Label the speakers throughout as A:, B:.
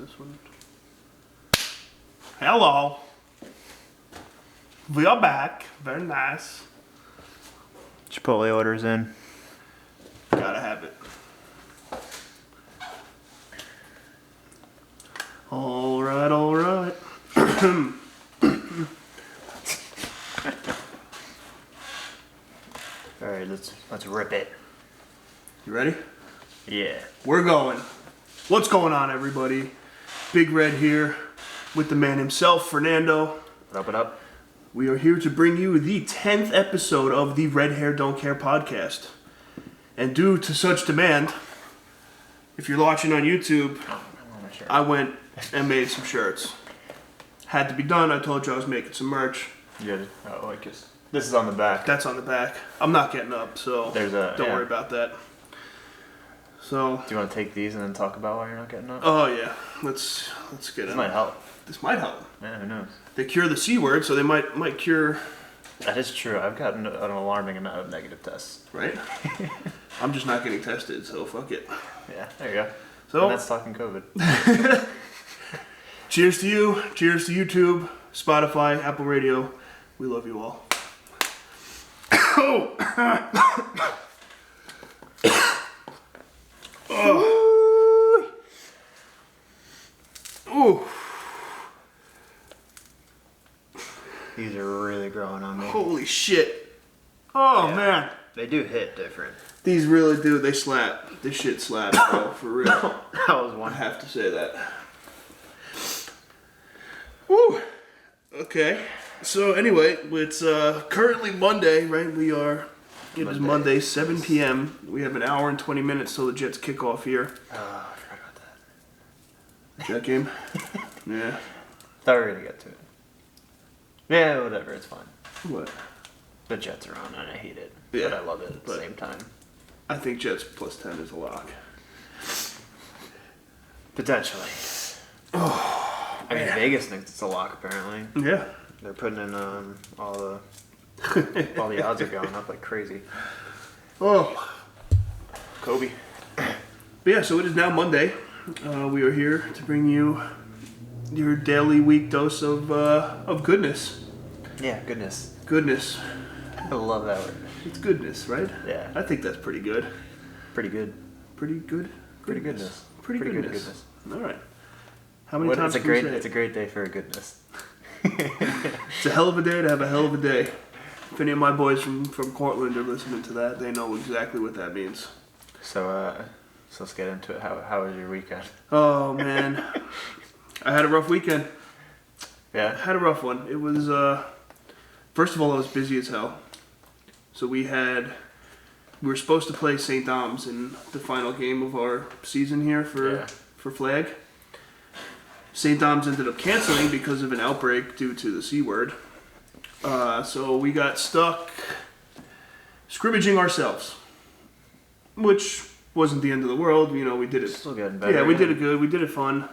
A: this one. Hello. We are back. Very nice.
B: Chipotle orders in.
A: Gotta have it. All right.
B: All right, let's rip it.
A: You ready?
B: Yeah.
A: We're going. What's going on, everybody? Big Red here with the man himself, Fernando.
B: What up?
A: We are here to bring you the 10th episode of the Red Hair Don't Care podcast. And due to such demand, if you're watching on YouTube, I went and made some shirts. Had to be done. I told you I was making some merch.
B: You did. Oh, like this is on the back.
A: That's on the back. I'm not getting up, so don't worry about that. So,
B: do you want to take these and then talk about why you're not getting up?
A: Oh yeah, let's get it.
B: This might help.
A: This might help.
B: Yeah, who knows?
A: They cure the C word, so they might cure.
B: That is true. I've gotten an alarming amount of negative tests.
A: Right? I'm just not getting tested, so fuck it.
B: Yeah, there you go.
A: So
B: and that's talking COVID.
A: Cheers to you. Cheers to YouTube, Spotify, Apple Radio. We love you all. Oh. Oh. Ooh.
B: These are really growing on me.
A: Holy shit. Oh, yeah. Man.
B: They do hit different.
A: These really do. They slap. This shit slaps, bro. For real.
B: That was one.
A: I have to say that. Woo. Okay. So anyway, it's currently Monday, right? It is Monday, 7 p.m. We have an hour and 20 minutes till the Jets kick off here.
B: Oh, I forgot about that.
A: Jet game? Yeah.
B: Thought we were going to get to it. Yeah, whatever. It's fine.
A: What?
B: The Jets are on and I hate it.
A: Yeah,
B: but I love it at the same time.
A: I think Jets plus 10 is a lock.
B: Potentially. Oh, I mean, Vegas thinks it's a lock, apparently.
A: Yeah.
B: They're putting in all the odds are going up like crazy.
A: Oh.
B: Kobe.
A: But yeah, so it is now Monday. We are here to bring you your daily week dose of goodness.
B: Yeah, goodness.
A: Goodness.
B: I love that word.
A: It's goodness, right?
B: Yeah.
A: I think that's pretty good.
B: Pretty good.
A: Pretty good?
B: Pretty goodness.
A: Pretty
B: good
A: goodness. All right. How many times
B: it's a great day for goodness.
A: It's a hell of a day to have a hell of a day. If any of my boys from Cortland are listening to that, they know exactly what that means.
B: So let's get into it. How was your weekend?
A: Oh, man. I had a rough weekend.
B: Yeah?
A: I had a rough one. It was, first of all, I was busy as hell. So we were supposed to play St. Dom's in the final game of our season here for flag. St. Dom's ended up canceling because of an outbreak due to the C word. So we got stuck scrimmaging ourselves, which wasn't the end of the world. You know, we did it.
B: Still getting better.
A: Yeah, we did it good. We did it fun.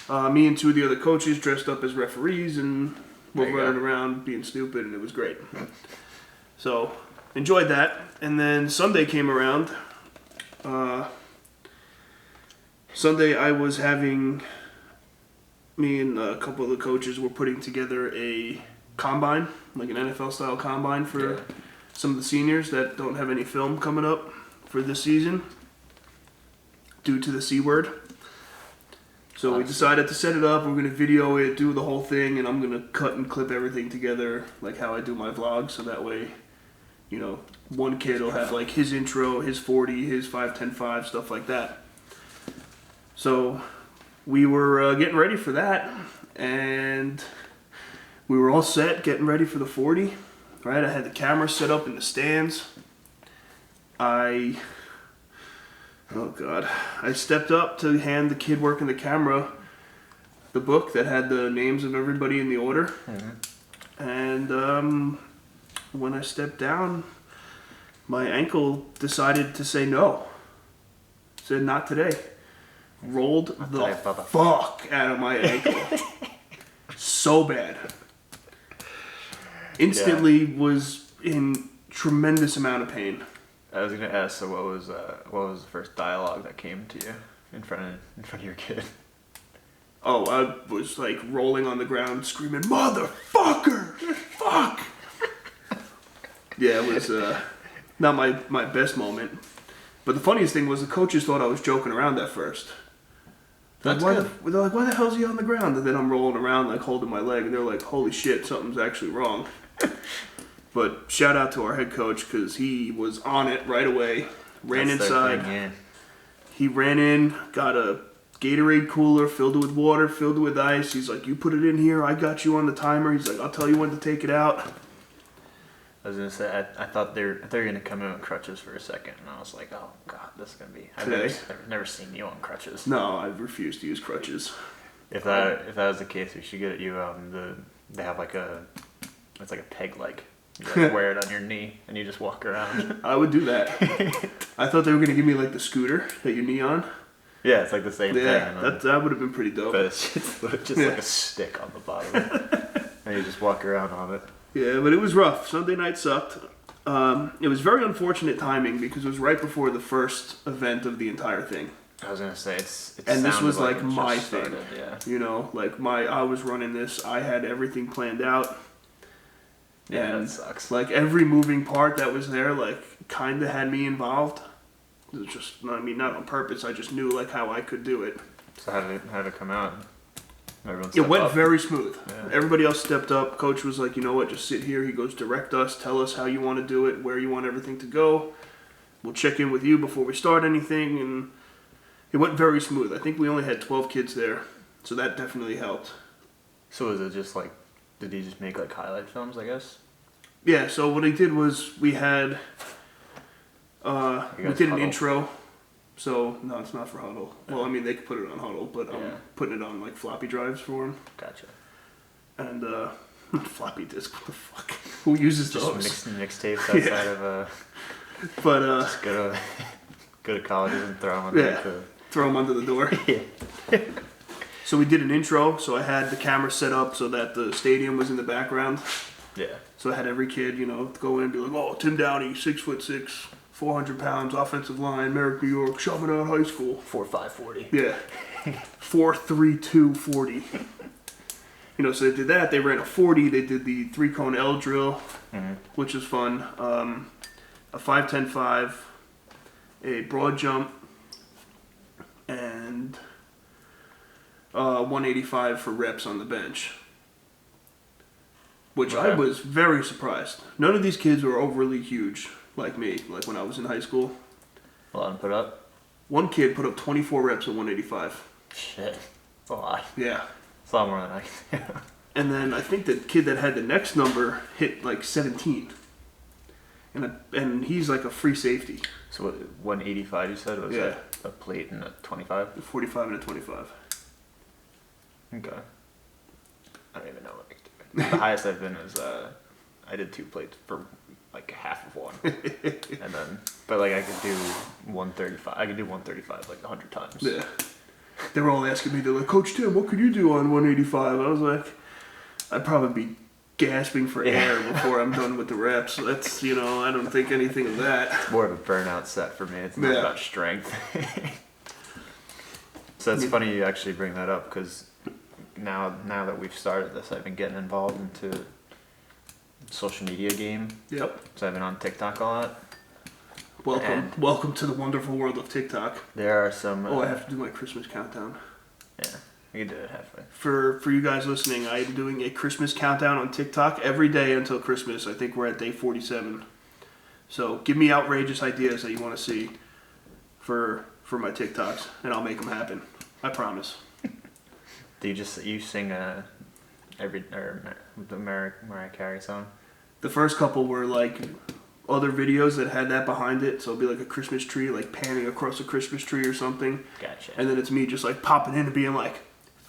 A: Me and two of the other coaches dressed up as referees and were running around being stupid, and it was great. So enjoyed that. And then Sunday came around. Sunday I was having... Me and a couple of the coaches were putting together a combine, like an NFL-style combine for some of the seniors that don't have any film coming up for this season due to the C word. So we decided to set it up. We're going to video it, do the whole thing, and I'm going to cut and clip everything together like how I do my vlogs, so that way, you know, one kid will have like his intro, his 40, his 5, 10, 5, stuff like that. So... we were getting ready for that, and we were all set, getting ready for the 40, right? I had the camera set up in the stands. I stepped up to hand the kid working the camera the book that had the names of everybody in the order. Mm-hmm. And when I stepped down, my ankle decided to say no. Said, not today. Rolled the fuck out of my ankle. So bad. Instantly was in tremendous amount of pain.
B: I was gonna ask, so what was the first dialogue that came to you in front of your kid?
A: Oh, I was like rolling on the ground, screaming, "Motherfucker! Fuck!" Yeah, it was not my best moment. But the funniest thing was the coaches thought I was joking around at first. They're like, why the hell is he on the ground? And then I'm rolling around like holding my leg, and they're like, holy shit, something's actually wrong. But shout out to our head coach because he was on it right away. Ran inside. Thing, yeah. He ran in, got a Gatorade cooler, filled it with water, filled it with ice. He's like, you put it in here, I got you on the timer. He's like, I'll tell you when to take it out.
B: I was gonna say, I thought they were gonna come in with crutches for a second, and I was like, oh god, this is gonna be. I've never seen you on crutches.
A: No, I refuse to use crutches.
B: If that was the case, we should get you they have it's like a peg leg. You like wear it on your knee, and you just walk around.
A: I would do that. I thought they were gonna give me like the scooter that you knee on.
B: Yeah, it's like the same thing.
A: Yeah, that would have been pretty dope.
B: But it's just like a stick on the bottom, and you just walk around on it.
A: Yeah, but it was rough. Sunday night sucked. It was very unfortunate timing because it was right before the first event of the entire thing.
B: I was gonna say it's
A: and this was like my thing.
B: Started, yeah.
A: You know, like I was running this. I had everything planned out.
B: Yeah,
A: and
B: that sucks.
A: Like every moving part that was there, like kind of had me involved. It was just, I mean, not on purpose. I just knew like how I could do it.
B: So how did it come out?
A: It went very smooth. Yeah. Everybody else stepped up. Coach was like, you know what, just sit here. He goes, direct us. Tell us how you want to do it, where you want everything to go. We'll check in with you before we start anything. And it went very smooth. I think we only had 12 kids there, so that definitely helped.
B: So was it just like, did he just make like highlight films, I guess?
A: Yeah, so what he did was we had, we did an intro. So, no, it's not for Huddle. Well, I mean, they could put it on Huddle, but I'm putting it on, like, floppy drives for them.
B: Gotcha.
A: And, floppy disk, what the fuck? Who uses those?
B: Just mixtapes outside of,
A: But,
B: just go to colleges and throw them
A: throw them under the door.
B: Yeah.
A: So we did an intro, so I had the camera set up so that the stadium was in the background.
B: Yeah.
A: So I had every kid, go in and be like, oh, Tim Downey, 6'6", 400 pounds, offensive line, Merrick, New York, Chaminade High School.
B: 4'5", 40.
A: Yeah. 4'3", 40. So they did that. They ran a 40. They did the 3-cone L drill, which was fun. A 5-10-5, a broad jump, and 185 for reps on the bench. Which I was very surprised. None of these kids were overly huge. Like me, like when I was in high school.
B: A lot to put up?
A: One kid put up 24 reps at 185.
B: Shit. That's a lot.
A: Yeah.
B: It's a lot more than I can do.
A: And then I think the kid that had the next number hit like 17. And he's like a free safety.
B: So what, 185 you said? Was that a plate and a 25?
A: 45 and a 25.
B: Okay. I don't even know what I can do. The highest I've been is, I did 2 plates for like half of one. And then, but like I could do 135. I could do 135 like 100 times.
A: Yeah. They were all asking me, they're like, Coach Tim, what could you do on 185? I was like, I'd probably be gasping for air before I'm done with the reps. That's, I don't think anything of that.
B: It's more of a burnout set for me. It's not about strength. So it's funny you actually bring that up because now that we've started this, I've been getting involved into social media game.
A: Yep. So
B: I've been on TikTok a lot.
A: Welcome to the wonderful world of TikTok.
B: There are some...
A: I have to do my Christmas countdown.
B: Yeah, you can do it halfway.
A: For you guys listening, I am doing a Christmas countdown on TikTok every day until Christmas. I think we're at day 47. So give me outrageous ideas that you want to see for my TikToks, and I'll make them happen. I promise.
B: Do you sing the Mariah Carey song?
A: The first couple were like other videos that had that behind it, so it'll be like a Christmas tree, like panning across a Christmas tree or something.
B: Gotcha.
A: And then it's me just like popping in and being like,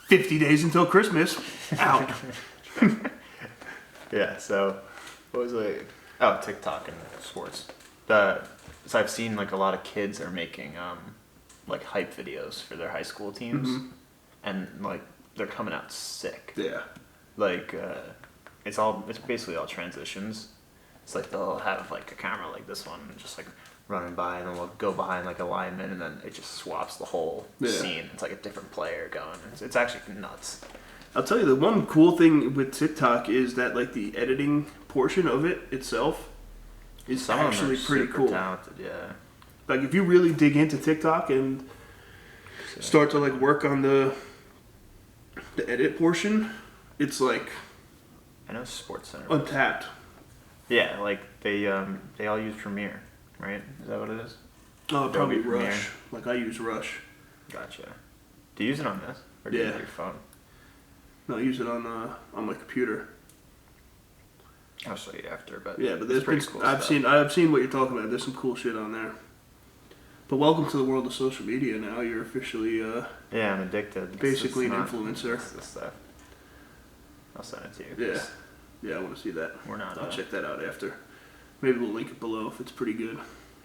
A: 50 days until Christmas, out.
B: Yeah, so what was it? Oh, TikTok and sports. So I've seen like a lot of kids are making like hype videos for their high school teams, and like they're coming out sick.
A: Yeah.
B: Like it's basically all transitions. It's like they'll have like a camera like this one and just like running by, and then we'll go behind like a lineman, and then it just swaps the whole scene. It's like a different player going. It's actually nuts.
A: I'll tell you, the one cool thing with TikTok is that like the editing portion of it itself is actually pretty cool.
B: Talented, yeah.
A: Like if you really dig into TikTok and start to like work on the edit portion, it's like
B: I know SportsCenter.
A: Untapped.
B: Yeah, like they all use Premiere, right? Is that what it is?
A: Oh, probably
B: Premiere.
A: Rush. Like I use Rush.
B: Gotcha. Do you use it on this, or do you use it on your phone?
A: No, I use it on my computer.
B: I'll show you after, but
A: yeah, but there's
B: pretty cool
A: I've seen what you're talking about. There's some cool shit on there. But welcome to the world of social media. Now you're officially
B: yeah, I'm addicted.
A: Basically an influencer.
B: This stuff. I'll send it to you.
A: Yeah, I want to see that.
B: We're not.
A: I'll check that out after. Maybe we'll link it below if it's pretty good.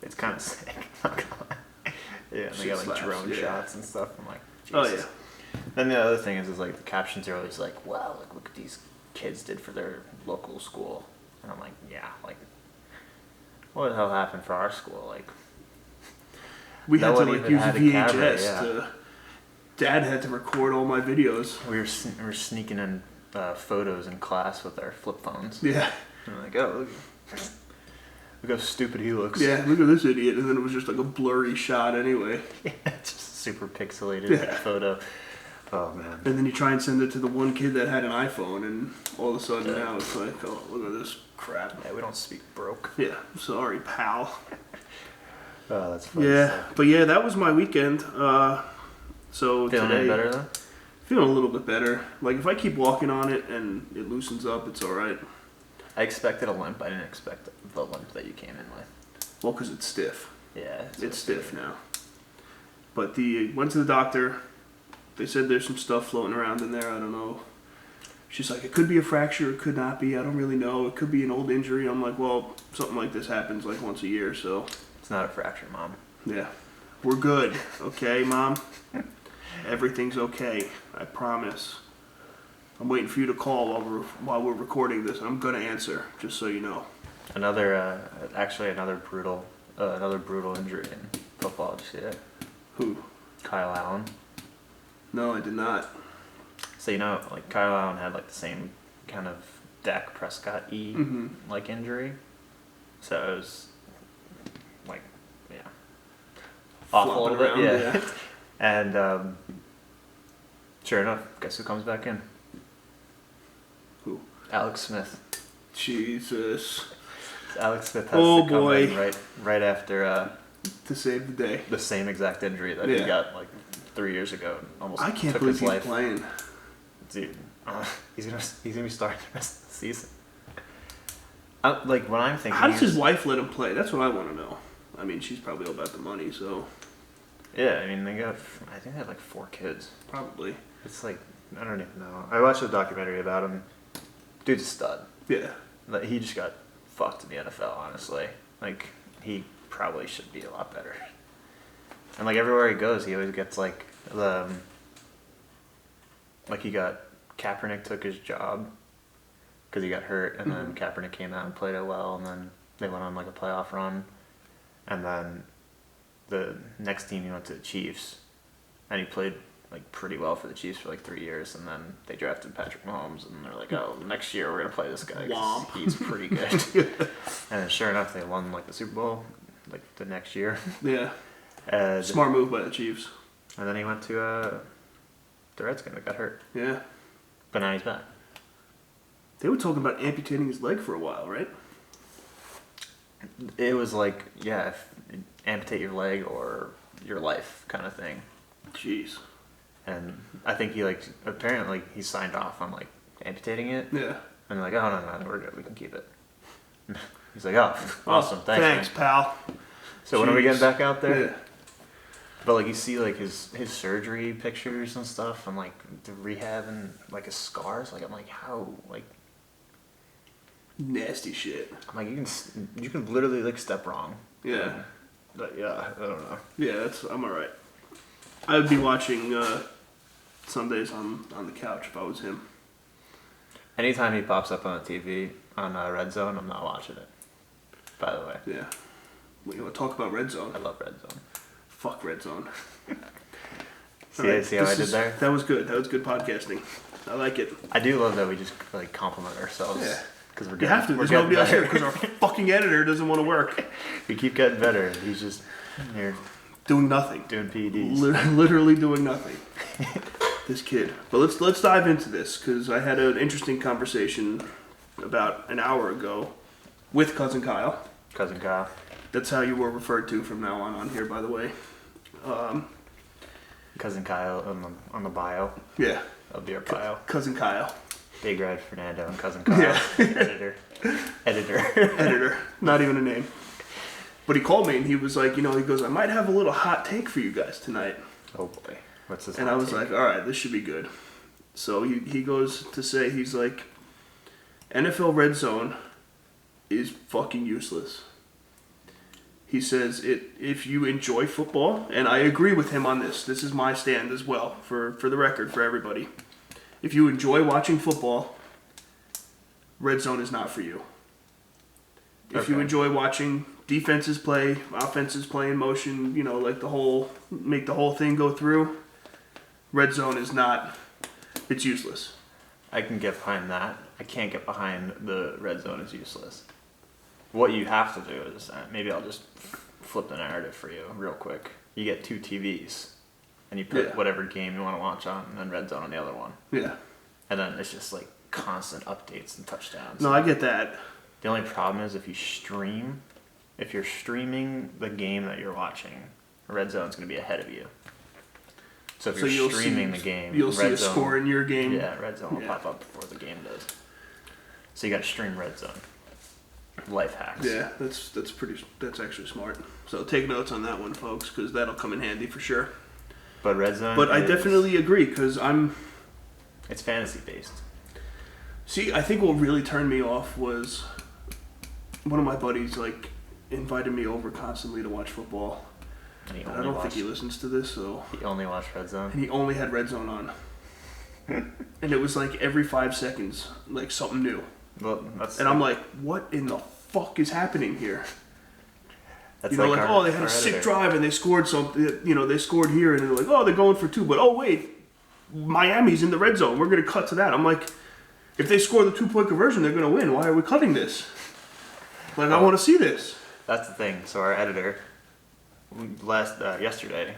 B: It's kind of sick. Yeah, and they got like drone shots and stuff. I'm like, Jesus.
A: Oh yeah.
B: Then the other thing is like the captions are always like, wow, like look what these kids did for their local school, and I'm like, yeah, like what the hell happened for our school? Like
A: we had to like use VHS
B: camera,
A: to. Dad had to record all my videos.
B: We were sneaking in photos in class with our flip phones.
A: Yeah.
B: And we're like, oh, look how stupid he looks.
A: Yeah, look at this idiot, and then it was just like a blurry shot anyway.
B: Yeah, just super pixelated photo. Oh man.
A: And then you try and send it to the one kid that had an iPhone, and all of a sudden now it's like, oh, look at this crap.
B: Yeah, we don't speak broke.
A: Yeah, sorry, pal.
B: Oh, that's funny.
A: Yeah,
B: stuff.
A: but yeah, that was my weekend. So
B: feeling
A: today,
B: any better though?
A: Feeling a little bit better. Like if I keep walking on it and it loosens up, it's all right.
B: I expected a limp. I didn't expect the limp that you came in with.
A: Well, because it's stiff.
B: Yeah,
A: it's stiff now. But went to the doctor. They said there's some stuff floating around in there. I don't know. She's like, it could be a fracture. It could not be. I don't really know. It could be an old injury. I'm like, well, something like this happens like once a year, so.
B: It's not a fracture, Mom.
A: Yeah. We're good. Okay, Mom? Everything's okay. I promise. I'm waiting for you to call while we're recording this. I'm going to answer, just so you know.
B: Another brutal injury in football. Did you see that?
A: Who?
B: Kyle Allen.
A: No, I did not.
B: So like Kyle Allen had like the same kind of Dak Prescott like injury. So it was like awful a little bit. Yeah. And sure enough, guess who comes back in?
A: Who?
B: Alex Smith.
A: Jesus.
B: Alex Smith has to come in right after
A: to save the day.
B: The same exact injury that he got like 3 years ago. Almost
A: I can't
B: took
A: believe
B: his life.
A: He's playing.
B: Dude, he's gonna be starting the rest of the season. Like when I'm thinking,
A: how does his wife let him play? That's what I want to know. I mean, she's probably all about the money, so.
B: Yeah, I mean I think they have like 4 kids.
A: Probably.
B: It's like I don't even know. I watched a documentary about him. Dude's a stud.
A: Yeah.
B: Like he just got fucked in the NFL, honestly. Like he probably should be a lot better. And like everywhere he goes, he always gets like he got Kaepernick took his job because he got hurt, and then Kaepernick came out and played it well, and then they went on like a playoff run, and then the next team he went to the Chiefs, and he played like pretty well for the Chiefs for like 3 years, and then they drafted Patrick Mahomes, and they're like, oh, next year we're gonna play this guy 'cause he's pretty good. And then sure enough, they won like the Super Bowl like the next year.
A: Yeah. Smart move by the Chiefs.
B: And then he went to the Redskins that got hurt.
A: Yeah.
B: But now he's back.
A: They were talking about amputating his leg for a while, right?
B: It was like, amputate your leg or your life kind of thing.
A: Jeez.
B: And I think he apparently he signed off on like amputating it.
A: Yeah.
B: And they're like, oh no, we're good, we can keep it. He's like, oh, awesome, thanks,
A: pal.
B: So when are we getting back out there?
A: Yeah.
B: But like you see like his surgery pictures and stuff, and like the rehab and like his scars. Like I'm like, how like
A: nasty shit.
B: I'm like you can literally like step wrong.
A: Yeah.
B: But yeah, I don't know.
A: Yeah, I'm alright. I would be watching Sundays on the couch if I was him.
B: Anytime he pops up on the TV on Red Zone, I'm not watching it. By the way.
A: Yeah. You want to talk about Red Zone?
B: I love Red Zone.
A: Fuck Red Zone.
B: See how I did there?
A: That was good. That was good podcasting. I like it.
B: I do love that we just like compliment ourselves.
A: Yeah.
B: Because we're
A: You
B: getting,
A: have to.
B: we're
A: There's
B: getting
A: nobody else here
B: better.
A: because our fucking editor doesn't want to work.
B: We keep getting better. He's just here
A: Doing nothing.
B: doing PEDs.
A: Literally doing nothing. This kid. But let's dive into this because I had an interesting conversation about an hour ago with Cousin Kyle.
B: Cousin Kyle.
A: That's how you were referred to from now on here, by the way.
B: Cousin Kyle on the bio
A: Yeah.
B: of your bio.
A: Cousin Kyle.
B: Big Red Fernando and Cousin Kyle.
A: Yeah.
B: Editor.
A: Editor. Not even a name. But he called me and he was like, he goes, I might have a little hot take for you guys tonight.
B: Oh boy. What's this?
A: And I was like, all right, this should be good. So he goes to say, he's like, NFL Red Zone is fucking useless. He says, if you enjoy football, and I agree with him on this. This is my stand as well, for the record, for everybody. If you enjoy watching football, Red Zone is not for you. If you
B: Okay.
A: enjoy watching defenses play, offenses play in motion, like make the whole thing go through, Red Zone is not, it's useless.
B: I can get behind that. I can't get behind the Red Zone is useless. What you have to do is, maybe I'll just flip the narrative for you real quick. You get 2 TVs, and you put whatever game you want to watch on, and then Red Zone on the other one.
A: Yeah.
B: And then it's just like constant updates and touchdowns.
A: No, I get that.
B: The only problem is if you're streaming the game that you're watching, Red Zone's going to be ahead of you. So if you're streaming the game,
A: you'll see
B: Red
A: a
B: Zone,
A: score in your game.
B: Yeah, Red Zone will pop up before the game does. So you got to stream Red Zone. Life hacks.
A: Yeah, that's actually smart. So take notes on that one, folks, because that'll come in handy for sure.
B: But Red Zone.
A: But I definitely agree because
B: It's fantasy based.
A: See, I think what really turned me off was one of my buddies invited me over constantly to watch football.
B: And
A: I don't think he listens to this, so.
B: He only watched Red Zone.
A: And he only had Red Zone on. And it was every 5 seconds, something new.
B: Well, that's.
A: And I'm like, what in the fuck is happening here?
B: That's
A: they had a sick drive and they scored something. They scored here and they're like, oh, they're going for 2, but oh wait, Miami's in the red zone. We're gonna cut to that. I'm like, if they score the 2-point conversion, they're gonna win. Why are we cutting this? I want to see this.
B: That's the thing. So our editor, yesterday,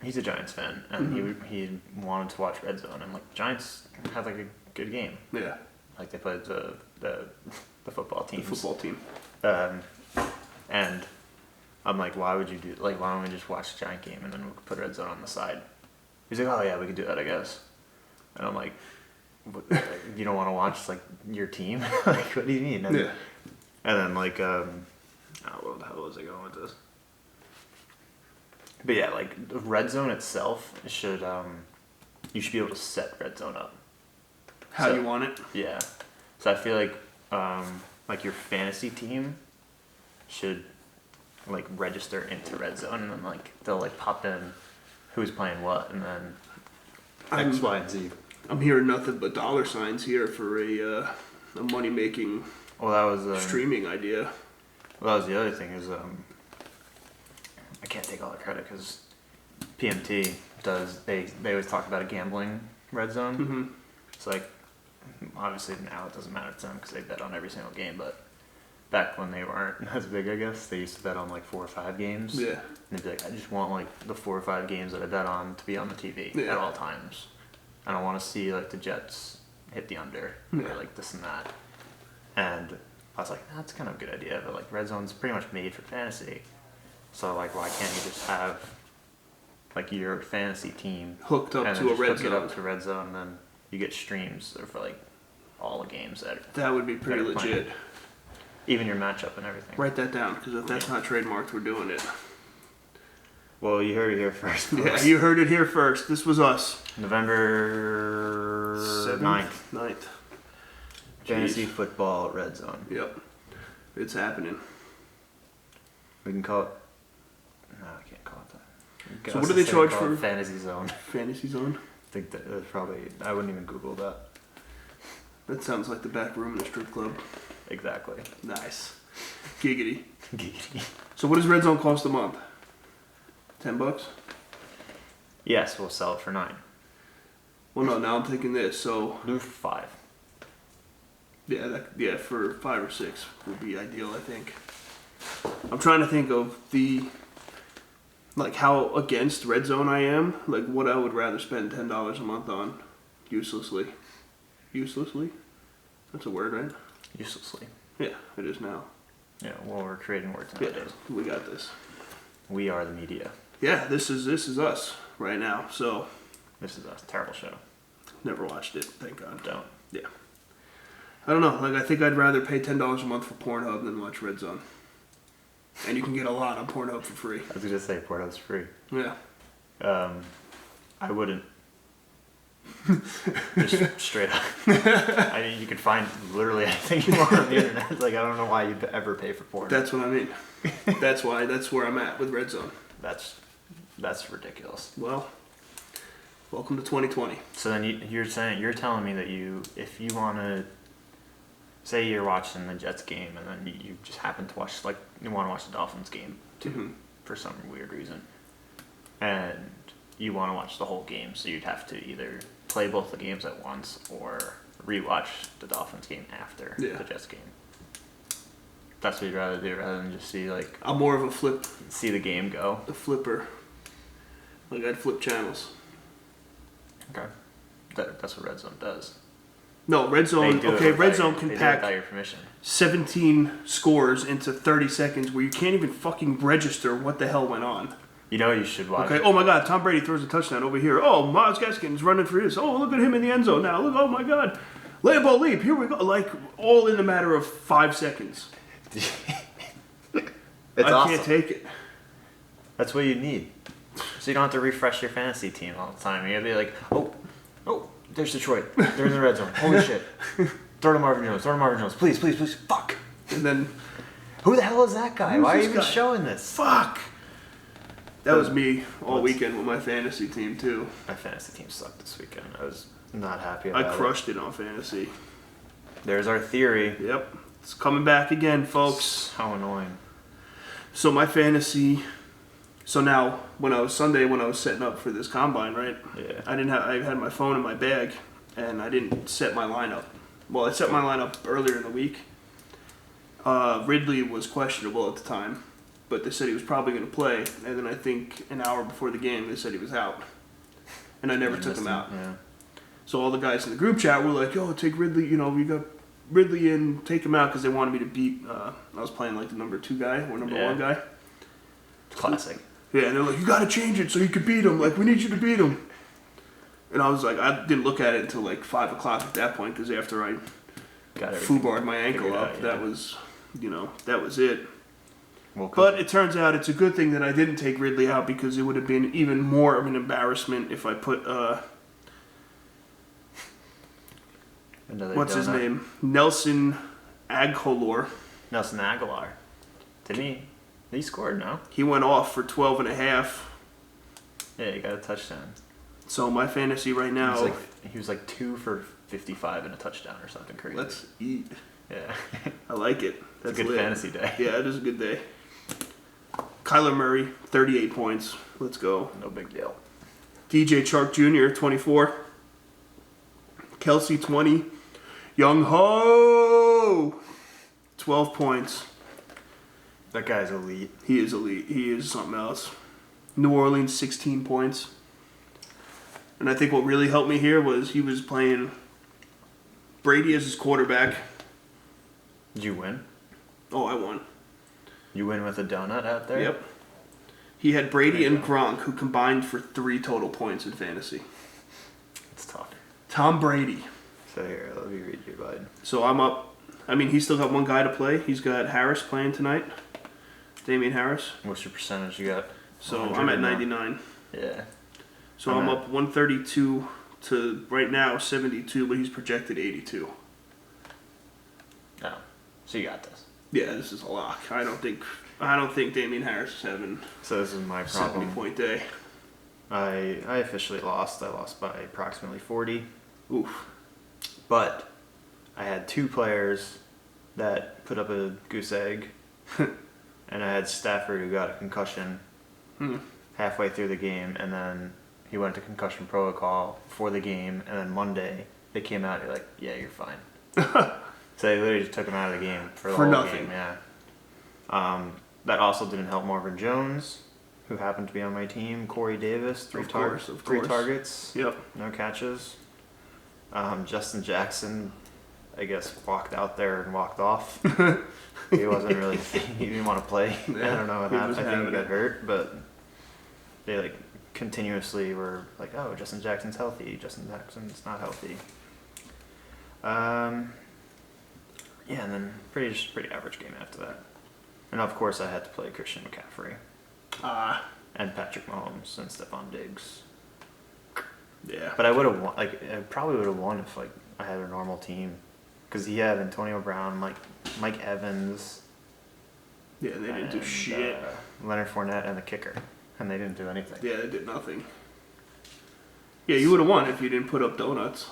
B: he's a Giants fan, and he wanted to watch Red Zone. And Giants had a good game.
A: Yeah.
B: They played the football team.
A: The football team.
B: And I'm like, why would you do? Why don't we just watch the Giant game and then we'll put Red Zone on the side? He's like, oh yeah, we could do that, I guess. And I'm like, what, you don't want to watch your team? What do you mean? And,
A: yeah.
B: And then where the hell was I going with this? But yeah, the Red Zone itself should you should be able to set Red Zone up.
A: How you want it?
B: Yeah. So I feel like your fantasy team should register into Red Zone and then they'll pop in who's playing what and then X, Y, and Z.
A: I'm hearing nothing but dollar signs here for a money making
B: that was
A: streaming idea.
B: Well, that was the other thing is I can't take all the credit because PMT does they always talk about a gambling Red Zone.
A: Mm-hmm.
B: It's obviously now it doesn't matter to them because they bet on every single game, but back when they weren't as big, I guess they used to bet on 4 or 5 games.
A: Yeah.
B: And they'd be I just want the 4 or 5 games that I bet on to be on the TV at all times. I don't want to see the Jets hit the under or this and that. And I was like, that's kind of a good idea, but Red Zone's pretty much made for fantasy. So why can't you just have your fantasy team
A: hooked up
B: and
A: to a Red
B: hook
A: Zone?
B: It up to Red Zone, and then you get streams for all the games
A: that would be pretty legit.
B: Even your matchup and everything.
A: Write that down because if that's not trademarked, we're doing it.
B: Well, you heard it here first.
A: Yeah, you heard it here first. This was us.
B: November 9th. Fantasy
A: Jeez.
B: football Red Zone.
A: Yep. It's happening.
B: We can call it. No, I can't call it that.
A: So what do they charge for
B: Fantasy Zone?
A: Fantasy Zone?
B: I think that probably. I wouldn't even Google that.
A: That sounds like the back room in a strip club.
B: Exactly.
A: Nice. Giggity.
B: Giggity.
A: So what does Red Zone cost a month? $10?
B: Yes, we'll sell it for $9.
A: Well, no. Now I'm thinking this. So
B: Do $5.
A: yeah, for 5 or 6 would be ideal. I think. I'm trying to think of how against Red Zone I am. Like what I would rather spend $10 a month on, uselessly. Uselessly? That's a word, right?
B: Uselessly.
A: Yeah, it is now.
B: Yeah, well, we're creating words
A: Yeah,
B: nowadays.
A: we got this.
B: We are the media.
A: Yeah, this is us right now. So
B: This is a terrible show.
A: never watched it. Thank God.
B: Don't.
A: Yeah. I don't know. Like I think I'd rather pay $10 a month for Pornhub than watch Red Zone. And you can get a lot on Pornhub for free.
B: I was going to say Pornhub's free.
A: Yeah.
B: I wouldn't. Just straight up. I mean, you could find literally anything you want on the internet. Like, I don't know why you'd ever pay for porn.
A: That's what I mean. That's where I'm at with Red Zone.
B: That's ridiculous.
A: Well, welcome to 2020.
B: So then you're telling me that if you want to, say you're watching the Jets game and then you just happen to watch, like, you want to watch the Dolphins game too, for some weird reason, and you want to watch the whole game, so you'd have to either play both the games at once or rewatch the Dolphins game after the Jets game. That's what you'd rather do, rather than just see, like...
A: I'm more of a
B: see the game go.
A: A flipper. Like, I'd flip channels.
B: Okay. That's what Red Zone does.
A: No, Red Zone... Okay, Red Zone can pack
B: without your permission.
A: 17 scores into 30 seconds where you can't even fucking register what the hell went on.
B: You know you should watch
A: it. Oh my God, Tom Brady throws a touchdown over here. Oh, Miles Gaskin's running for his. Oh, look at him in the end zone now. Look, oh my God. Lambeau leap, here we go. Like, all in a matter of 5 seconds. I can't take it.
B: That's what you need. So you don't have to refresh your fantasy team all the time. You gotta be like, oh, there's Detroit. They're in the red zone. Holy shit. Throw to Marvin Jones. Please. Fuck.
A: And then...
B: Who the hell is that guy? Why are you even showing this?
A: Fuck. That was me all weekend with my fantasy team, too.
B: My fantasy team sucked this weekend. I was not happy about it.
A: I crushed it on fantasy.
B: There's our theory.
A: Yep. It's coming back again, folks.
B: How annoying.
A: So my fantasy... So now, when I was setting up for this combine, right?
B: Yeah.
A: I had my phone in my bag, and I didn't set my lineup. Well, I set my lineup earlier in the week. Ridley was questionable at the time, but they said he was probably going to play. And then I think an hour before the game, they said he was out. And I never took him out.
B: Yeah.
A: So all the guys in the group chat were like, yo, take Ridley, we got Ridley in, take him out, because they wanted me to beat, I was playing like the number 2 guy, or number 1 guy.
B: Classic.
A: Yeah, and they're like, you got to change it so you can beat him. Like, we need you to beat him. And I was like, I didn't look at it until like 5 o'clock at that point, because after I foobarred my ankle up, that was, that was it. Well, but it turns out it's a good thing that I didn't take Ridley out, because it would have been even more of an embarrassment if I put, what's his name? Nelson Aguilar.
B: Nelson Aguilar. Didn't he? He scored, no?
A: He went off for 12 and a half.
B: Yeah, he got a touchdown.
A: So my fantasy right now...
B: He was like 2 for 55 and a touchdown or something crazy.
A: Let's eat.
B: Yeah.
A: I like it.
B: That's a good fantasy day.
A: Yeah, it is a good day. Kyler Murray, 38 points. Let's go.
B: No big deal.
A: DJ Chark Jr., 24. Kelsey, 20. Young Ho, 12 points.
B: That guy's elite.
A: He is elite. He is something else. New Orleans, 16 points. And I think what really helped me here was he was playing Brady as his quarterback.
B: Did you win?
A: Oh, I won.
B: You win with a donut out there?
A: Yep. He had Brady and Gronk, who combined for 3 total points in fantasy.
B: It's tough.
A: Tom Brady.
B: So here, let me read your line.
A: So I'm up. I mean, he's still got one guy to play. He's got Harris playing tonight. Damian Harris.
B: What's your percentage you got?
A: So I'm at 99.
B: Yeah.
A: So I'm up 132 to right now 72, but he's projected 82.
B: Oh, so you got this.
A: Yeah, this is a lock. I don't think Damian Harris is having.
B: So this is my problem.
A: 70-point day.
B: I officially lost. I lost by approximately 40.
A: Oof.
B: But I had 2 players that put up a goose egg, and I had Stafford who got a concussion halfway through the game, and then he went to concussion protocol for the game, and then Monday they came out and they're like, yeah, you're fine. So they literally just took him out of the game for the whole
A: nothing.
B: game. Yeah. That also didn't help Marvin Jones, who happened to be on my team. Corey Davis, three targets,
A: Yep.
B: no catches. Justin Jackson, I guess, walked out there and walked off. He wasn't really. He didn't want to play.
A: Yeah,
B: I don't know what happened. I think he got
A: it.
B: hurt, but they like continuously were like, "Oh, Justin Jackson's healthy. Justin Jackson's not healthy." Yeah, and then pretty average game after that. And of course, I had to play Christian McCaffrey and Patrick Mahomes and Stephon Diggs.
A: Yeah.
B: But I would have won. Like, I probably would have won if like I had a normal team, because he had Antonio Brown, Mike Evans.
A: Yeah, they didn't do shit.
B: Leonard Fournette and the kicker, and they didn't do anything.
A: Yeah, they did nothing. Yeah, you would have won if you didn't put up donuts.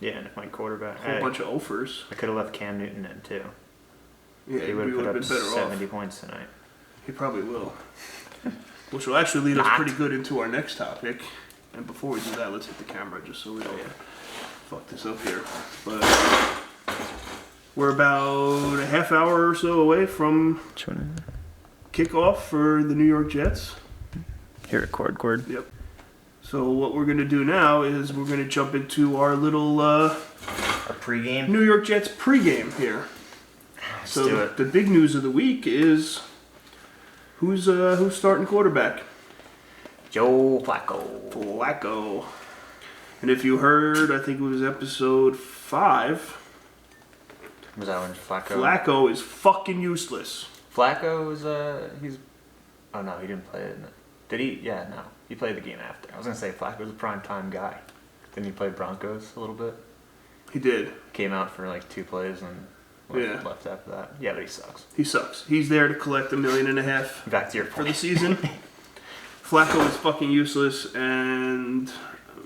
B: Yeah, and if my quarterback,
A: A whole bunch of offers.
B: I could have left Cam Newton in too.
A: Yeah,
B: He would have put up
A: been better
B: 70
A: off.
B: points tonight.
A: He probably will. Which will actually lead us pretty good into our next topic. And before we do that, let's hit the camera just so we don't fuck this up here. But we're about a half hour or so away from kickoff for the New York Jets.
B: Here at Cord.
A: Yep. So what we're going to do now is we're going to jump into our little
B: Our pregame.
A: New York Jets pregame here.
B: Let's
A: So
B: do it.
A: the big news of the week is who's starting quarterback?
B: Joe Flacco.
A: Flacco. And if you heard, I think it was episode 5,
B: Was that when Flacco?
A: Flacco is fucking useless.
B: Flacco is he's. Oh no, he didn't play it. Did he? Yeah, no. He played the game after. I was gonna say Flacco was a prime time guy. Didn't he play Broncos a little bit?
A: He did.
B: Came out for like 2 plays and left after that. Yeah, but he sucks.
A: He sucks. He's there to collect $1.5 million
B: Back to your
A: for
B: point.
A: the season. Flacco is fucking useless, and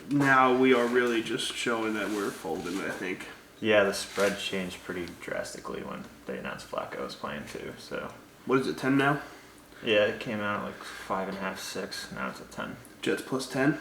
A: now we are really just showing that we're folding, I think.
B: Yeah, the spread changed pretty drastically when they announced Flacco was playing too. So
A: What is it, 10 now?
B: yeah, it came out like 5.5, 6. Now it's at 10.
A: Jets plus 10,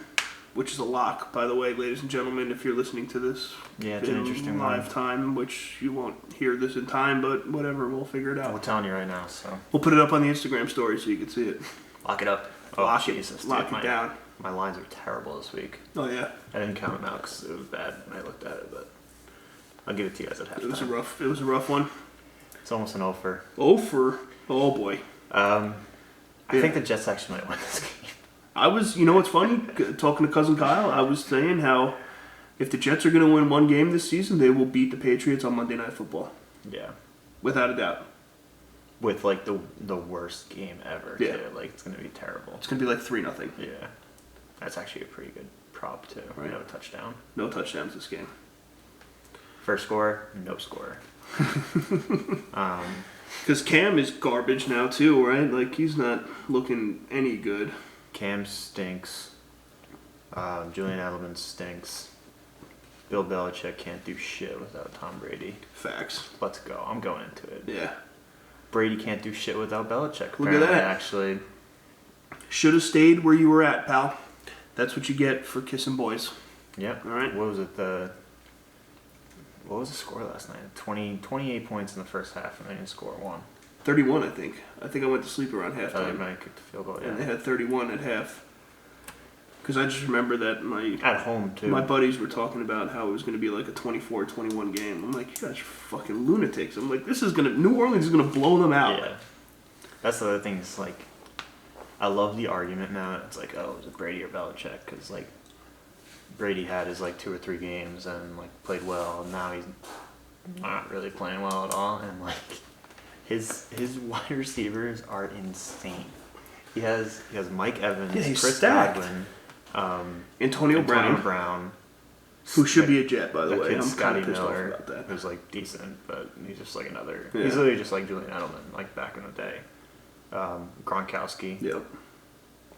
A: which is a lock, by the way, ladies and gentlemen, if you're listening to this.
B: Yeah, it's an interesting
A: live
B: one.
A: time, which you won't hear this in time, but whatever, we'll figure it
B: We're
A: out.
B: telling you right now, so
A: We'll put it up on the Instagram story so you can see it.
B: lock it up.
A: Lock
B: Jesus,
A: it, lock
B: dude,
A: it down.
B: My lines are terrible this week.
A: Oh yeah,
B: I didn't count them out because it was bad when I looked at it, but I'll give it to you guys at halftime.
A: it was a rough one.
B: It's almost an offer.
A: Oh boy.
B: I think the Jets actually might win this game.
A: I was, you know what's funny? Talking to cousin Kyle, I was saying how if the Jets are going to win one game this season, they will beat the Patriots on Monday Night Football,
B: Yeah.
A: without a doubt.
B: With like the worst game ever.
A: Yeah.
B: Too. Like it's gonna be terrible.
A: It's going to be like 3-0.
B: Yeah. That's actually a pretty good prop too.
A: Right.
B: No touchdown.
A: No touchdowns this game.
B: First score, no score.
A: Because Cam is garbage now too, right? Like he's not looking any good.
B: Cam stinks. Julian Edelman stinks. Bill Belichick can't do shit without Tom Brady.
A: Facts.
B: Let's go. I'm going into it.
A: Yeah.
B: Brady can't do shit without Belichick.
A: Look at
B: apparently,
A: that.
B: Actually,
A: Should have stayed where you were at, pal. That's what you get for kissing boys.
B: yeah.
A: All right.
B: What was it? What was the score last night? 28 points in the first half, and they didn't score one.
A: 31, I think. I think I went to sleep around
B: They
A: halftime.
B: might kick the field goal.
A: And they
B: Yeah.
A: had 31 at half. Because I just remember that
B: At home too.
A: my buddies were talking about how it was going to be like a 24-21 game. I'm like, you guys are fucking lunatics. I'm like, New Orleans is going to blow them out.
B: Yeah. That's the other thing. Is like, I love the argument now. It's like, oh, is it Brady or Belichick? Because like, Brady had his like 2 or 3 games and like played well. And now he's not really playing well at all. And like, his wide receivers are insane. He has Mike Evans,
A: Yeah, he's
B: Chris
A: stacked.
B: Godwin,
A: Antonio Brown, who should be a Jet, by the way.
B: kid
A: I'm
B: Scotty
A: kind of pissed off
B: Miller,
A: about that.
B: who's like decent, but he's just like another.
A: Yeah.
B: He's literally just like Julian Edelman, like back in the day. Gronkowski
A: Yep.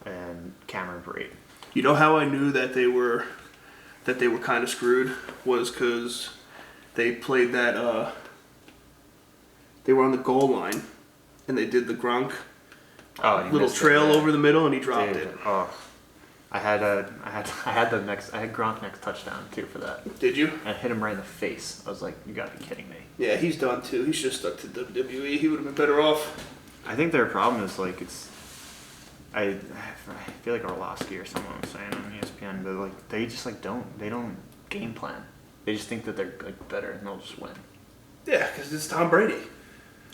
B: and Cameron Brate.
A: You know how I knew that they were kind of screwed was because they played that They were on the goal line, and they did the Gronk
B: Oh,
A: little trail over the middle, and he dropped
B: Dude,
A: it.
B: Oh, I had Gronk next touchdown too for that.
A: Did you?
B: I hit him right in the face. I was like, you gotta be kidding me.
A: Yeah, he's done too. He should have stuck to WWE. He would have been better off.
B: I think their problem is like I feel like Orlovsky or someone was saying on ESPN, but like they just like they don't game plan. They just think that they're like better and they'll just win.
A: Yeah, because it's Tom Brady.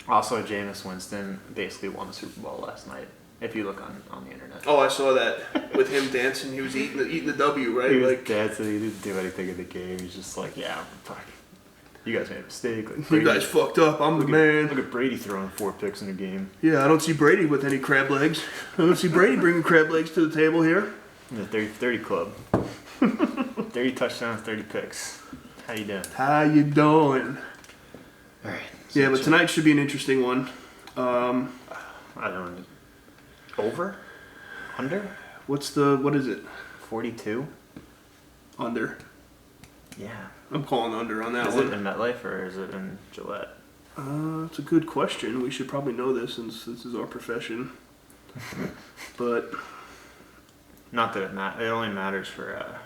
B: Also, Jameis Winston basically won the Super Bowl last night. If you look on the internet.
A: Oh, I saw that with him dancing. He was eating the W, right?
B: He was
A: like
B: dancing. He didn't do anything in the game. He's just like, yeah, fuck. You guys made a mistake. Like,
A: you guys fucked up. I'm the man.
B: Look at Brady throwing 4 picks in a game.
A: Yeah, I don't see Brady with any crab legs. I don't see Brady bringing crab legs to the table here.
B: The 30 club. 30 touchdowns, 30 picks. How you doing?
A: How you doing?
B: All right.
A: Yeah, but tonight should be an interesting one.
B: I don't know. Over? Under?
A: What is it?
B: 42?
A: Under.
B: Yeah.
A: I'm calling under on that
B: Is
A: one.
B: it in MetLife or is it in Gillette?
A: That's a good question. We should probably know this since this is our profession. But
B: Not that it only matters for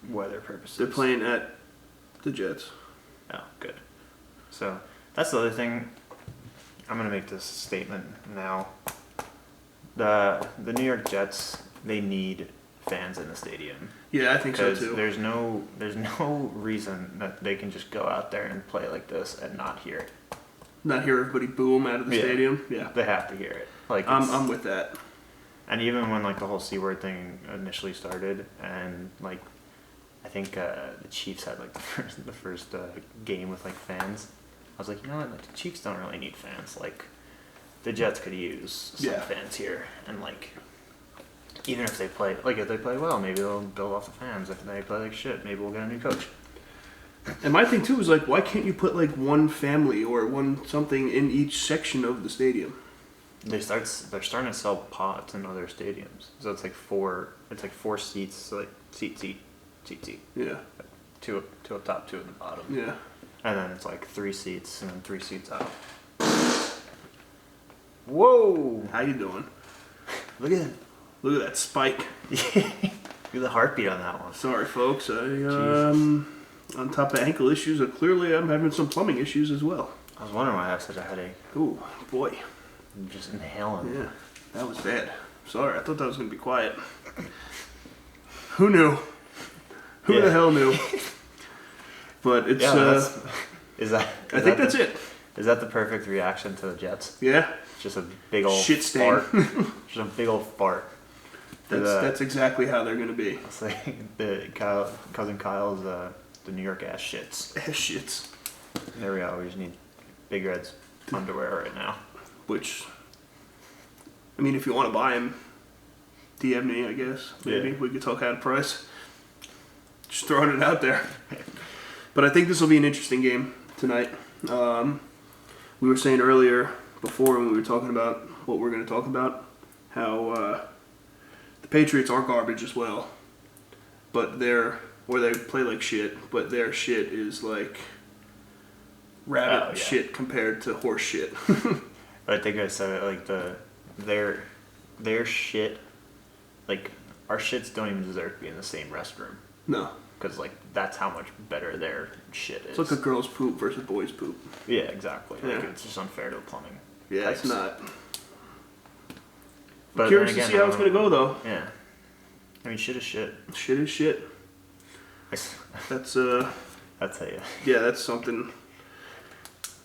B: weather purposes.
A: they're playing at the Jets.
B: Oh, good. So that's the other thing. I'm gonna make this statement now. The New York Jets, they need fans in the stadium.
A: Yeah, I think so
B: Because
A: too.
B: there's no reason that they can just go out there and play like this and not hear it.
A: Not hear everybody boo them out of the
B: Yeah.
A: stadium. Yeah,
B: They have to hear it. Like
A: I'm with that.
B: And even when like the whole C-word thing initially started, and like I think the Chiefs had like the first game with like fans. I was like, you know what? Like, the Chiefs don't really need fans. Like the Jets could use some
A: Yeah.
B: fans here, and like even if they play well, maybe they'll build off the fans. If they play like shit, maybe we'll get a new coach.
A: And my thing too is like, why can't you put like one family or one something in each section of the stadium?
B: They're starting to sell pods in other stadiums, so it's like four seats, like seat.
A: Yeah,
B: Two up top, 2 at the bottom.
A: yeah.
B: And then it's like 3 seats and then 3 seats out. Whoa!
A: How you doing?
B: Look at
A: Look at that spike.
B: Look at the heartbeat on that one.
A: Sorry, folks. On top of ankle issues, clearly I'm having some plumbing issues as well.
B: I was wondering why I have such a headache.
A: Ooh, boy.
B: I'm just inhaling.
A: Yeah, that was bad. Sorry, I thought that was going to be quiet. Who knew? Who the hell knew? But it's, I think that's it.
B: Is that the perfect reaction to the Jets?
A: Yeah.
B: Just a big old
A: Shit stain.
B: fart. Just a big old fart.
A: That's exactly how they're going to be.
B: It's like cousin Kyle's the New York ass shits.
A: Ass shits.
B: There we go. We just need Big Red's underwear right now.
A: Which, I mean, if you want to buy them, DM me, I guess. Maybe we could talk out of price. Just throwing it out there. But I think this will be an interesting game tonight. We were saying earlier, before when we were talking about what we're going to talk about, how the Patriots are garbage as well. But they play like shit, but their shit is like rabbit shit compared to horse shit.
B: But I think I said it like their shit, like our shits don't even deserve to be in the same restroom.
A: No.
B: Because like that's how much better their shit is.
A: It's like a girl's poop versus boy's poop.
B: Yeah, exactly. Like
A: Yeah.
B: it's just unfair to the plumbing.
A: Yeah,
B: types.
A: it's not.
B: But
A: I'm curious
B: then
A: to see how it's going to go, though.
B: Yeah. I mean, shit is shit.
A: Shit is shit. That's
B: I'll tell you.
A: Yeah, that's something.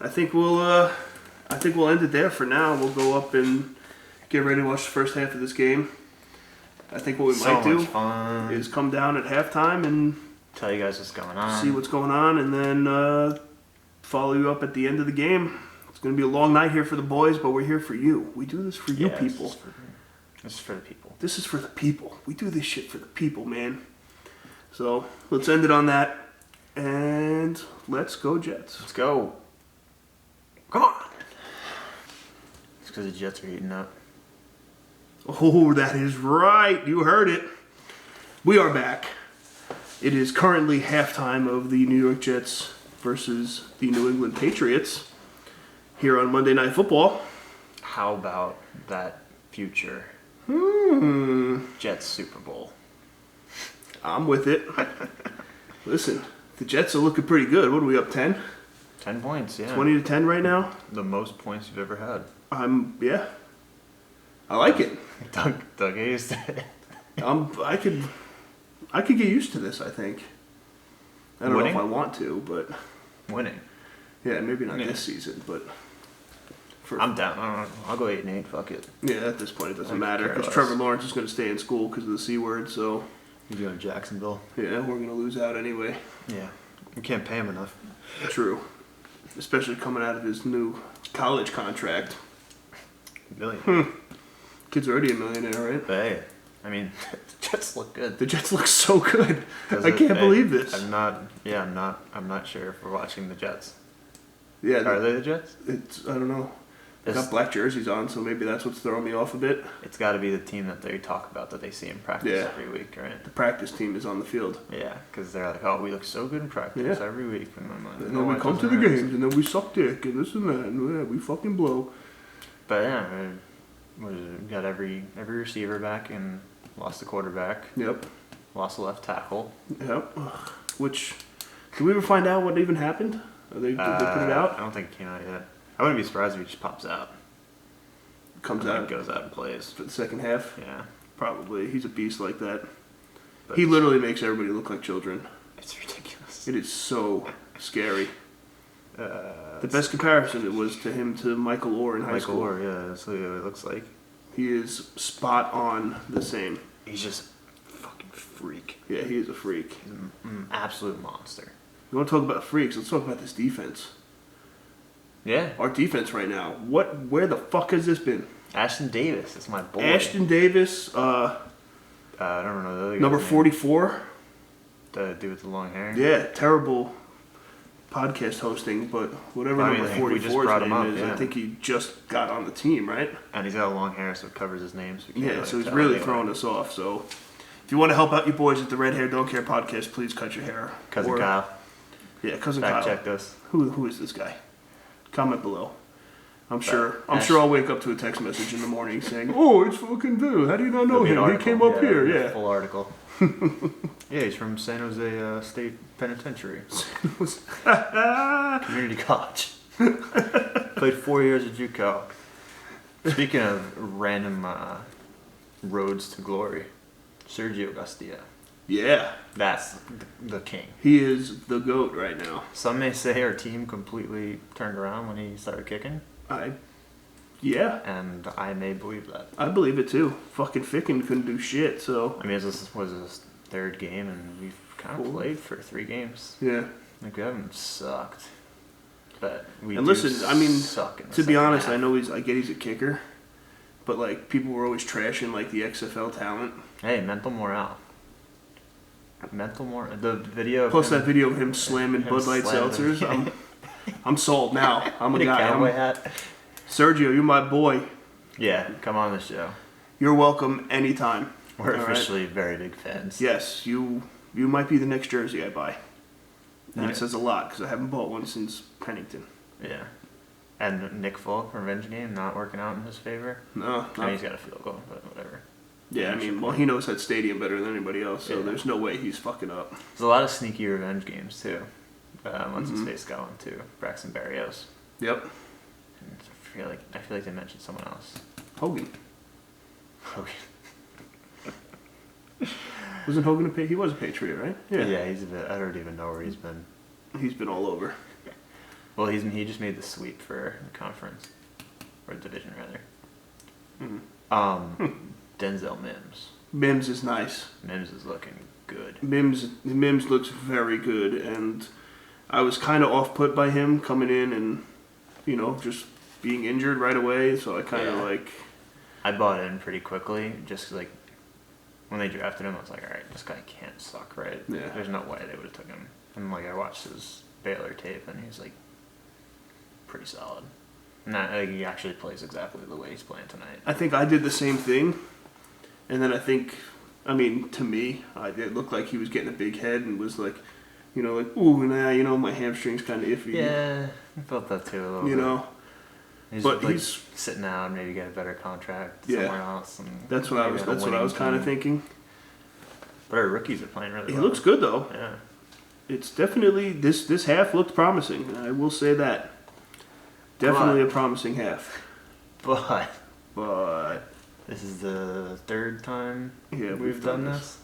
A: I think we'll end it there for now. We'll go up and get ready to watch the first half of this game. I think what we might do is come down at halftime and
B: tell you guys what's going on.
A: See what's going on, and then follow you up at the end of the game. It's going to be a long night here for the boys, but we're here for you. We do this for you people.
B: This is for the people.
A: This is for the people. We do this shit for the people, man. So let's end it on that, and let's go Jets.
B: Let's go. Come on. It's because the Jets are heating up.
A: Oh, that is right. You heard it. We are back. It is currently halftime of the New York Jets versus the New England Patriots. here on Monday Night Football.
B: How about that future Jets Super Bowl?
A: I'm with it. Listen, the Jets are looking pretty good. What are we up, 10?
B: 10 points, yeah.
A: 20-10 right now?
B: The most points you've ever had.
A: Yeah. I like it.
B: Doug Hayes.
A: I could get used to this, I think. I don't know if I want to, but...
B: Winning.
A: Yeah, maybe not this season, but...
B: I'm down. I don't know. I'll go 8-8. Fuck it.
A: Yeah, at this point it doesn't matter, because Trevor Lawrence is going to stay in school because of the C word, so...
B: He's going to Jacksonville.
A: Yeah, we're going to lose out anyway.
B: Yeah. We can't pay him enough.
A: True. Especially coming out of his new college contract.
B: $1 million.
A: Kid's already a millionaire, right?
B: But hey, I mean, the Jets look good.
A: The Jets look so good. I can't believe this.
B: I'm not sure if we're watching the Jets.
A: Yeah.
B: Are they the Jets?
A: I don't know. They got black jerseys on, so maybe that's what's throwing me off a bit.
B: It's got to be the team that they talk about that they see in practice every week, right?
A: The practice team is on the field.
B: Yeah, because they're like, oh, we look so good in practice every week. And I'm like,
A: and then we come to the games, and then we suck dick, and this and that, and we fucking blow.
B: But yeah, we got every receiver back and lost the quarterback.
A: Yep.
B: Lost the left tackle.
A: Yep. Which, did we ever find out what even happened? Did they put it out?
B: I don't think it came out yet. I wouldn't be surprised if he just pops out.
A: Comes out.
B: Goes out and plays.
A: For the second half?
B: Yeah.
A: Probably. He's a beast like that.
B: But
A: he literally makes everybody look like children.
B: It's ridiculous.
A: It is so scary. The best comparison it was to him to Michael Orr in high school.
B: Michael Orr, yeah, that's what it looks like.
A: He is spot on the same.
B: He's just a fucking freak.
A: Yeah, he is a freak.
B: He's an absolute monster.
A: You want to talk about freaks? Let's talk about this defense.
B: Yeah.
A: Our defense right now. Where the fuck has this been?
B: Ashton Davis is my boy.
A: Ashton Davis,
B: I don't know the other
A: number
B: guy's
A: 44.
B: name. The dude with the long hair.
A: Yeah, terrible podcast hosting, but whatever number 44's name is, I think he just got on the team, right?
B: And he's got long hair, so it covers his name. So
A: so he's really throwing us off. So if you want to help out your boys at the Red Hair Don't Care podcast, please cut your hair.
B: Cousin Kyle.
A: Yeah, Cousin Kyle.
B: Fact check this.
A: Who is this guy? Comment below. I'm sure I'll wake up to a text message in the morning saying, "Oh, it's fucking dude. How do you not know him? He came up here." Yeah.
B: Full article. Yeah, he's from San Jose State Penitentiary. Community college. Played 4 years at JUCO. Speaking of random roads to glory, Sergio Garcia.
A: Yeah.
B: That's the king.
A: He is the GOAT right now.
B: Some may say our team completely turned around when he started kicking.
A: Yeah.
B: And I may believe that.
A: I believe it too. Fucking Ficken couldn't do shit, so.
B: I mean, this was his third game, and we've kind of played for 3 games.
A: Yeah.
B: Like, we haven't sucked. But we
A: suck in the
B: to
A: be honest,
B: half.
A: I know I get he's a kicker, but like people were always trashing like the XFL talent.
B: Hey, mental morale. The video.
A: Plus that video of him slamming Bud Light seltzers. I'm sold now. I'm a guy.
B: Cowboy hat.
A: Sergio, you're my boy.
B: Yeah, come on the show.
A: You're welcome anytime.
B: We're officially very big fans.
A: Yes, you might be the next jersey I buy. And it says a lot because I haven't bought one since Pennington.
B: Yeah. And Nick Folk, revenge game, not working out in his favor.
A: No.
B: I mean, he's got a field goal, but whatever.
A: Yeah, I mean, well, he knows that stadium better than anybody else, so there's no way he's fucking up.
B: There's a lot of sneaky revenge games, too. Once his face got one, too. Braxton Berrios.
A: Yep.
B: And I feel like they mentioned someone else.
A: Hogan.
B: Hogan.
A: Wasn't Hogan he was a Patriot, right?
B: Yeah, he's a bit, I don't even know where he's been.
A: He's been all over.
B: Well, he just made the sweep for the conference. Or division, rather.
A: Mm-hmm.
B: Denzel Mims.
A: Mims is nice.
B: Mims is looking good.
A: Mims looks very good, and I was kind of off-put by him coming in and, just being injured right away, so I kind of
B: I bought in pretty quickly, just like, when they drafted him, I was like, alright, this guy can't suck, right?
A: Yeah.
B: There's no way they would have took him. And I watched his Baylor tape, and he's pretty solid. He actually plays exactly the way he's playing tonight.
A: I think I did the same thing, and then to me, it looked like he was getting a big head and was ooh, my hamstring's kind of iffy.
B: Yeah, I felt that too a little bit. He's
A: But
B: like
A: he's
B: sitting down, maybe get a better contract
A: Yeah.
B: somewhere else. And
A: that's what I
B: maybe
A: was.
B: on a
A: That's what I
B: winning
A: was kind of
B: team.
A: thinking.
B: But our rookies are playing really
A: He
B: well.
A: looks good though.
B: Yeah.
A: It's definitely this half looked promising. I will say that. Definitely a promising half.
B: But
A: But
B: this is the third time
A: yeah,
B: we've done this.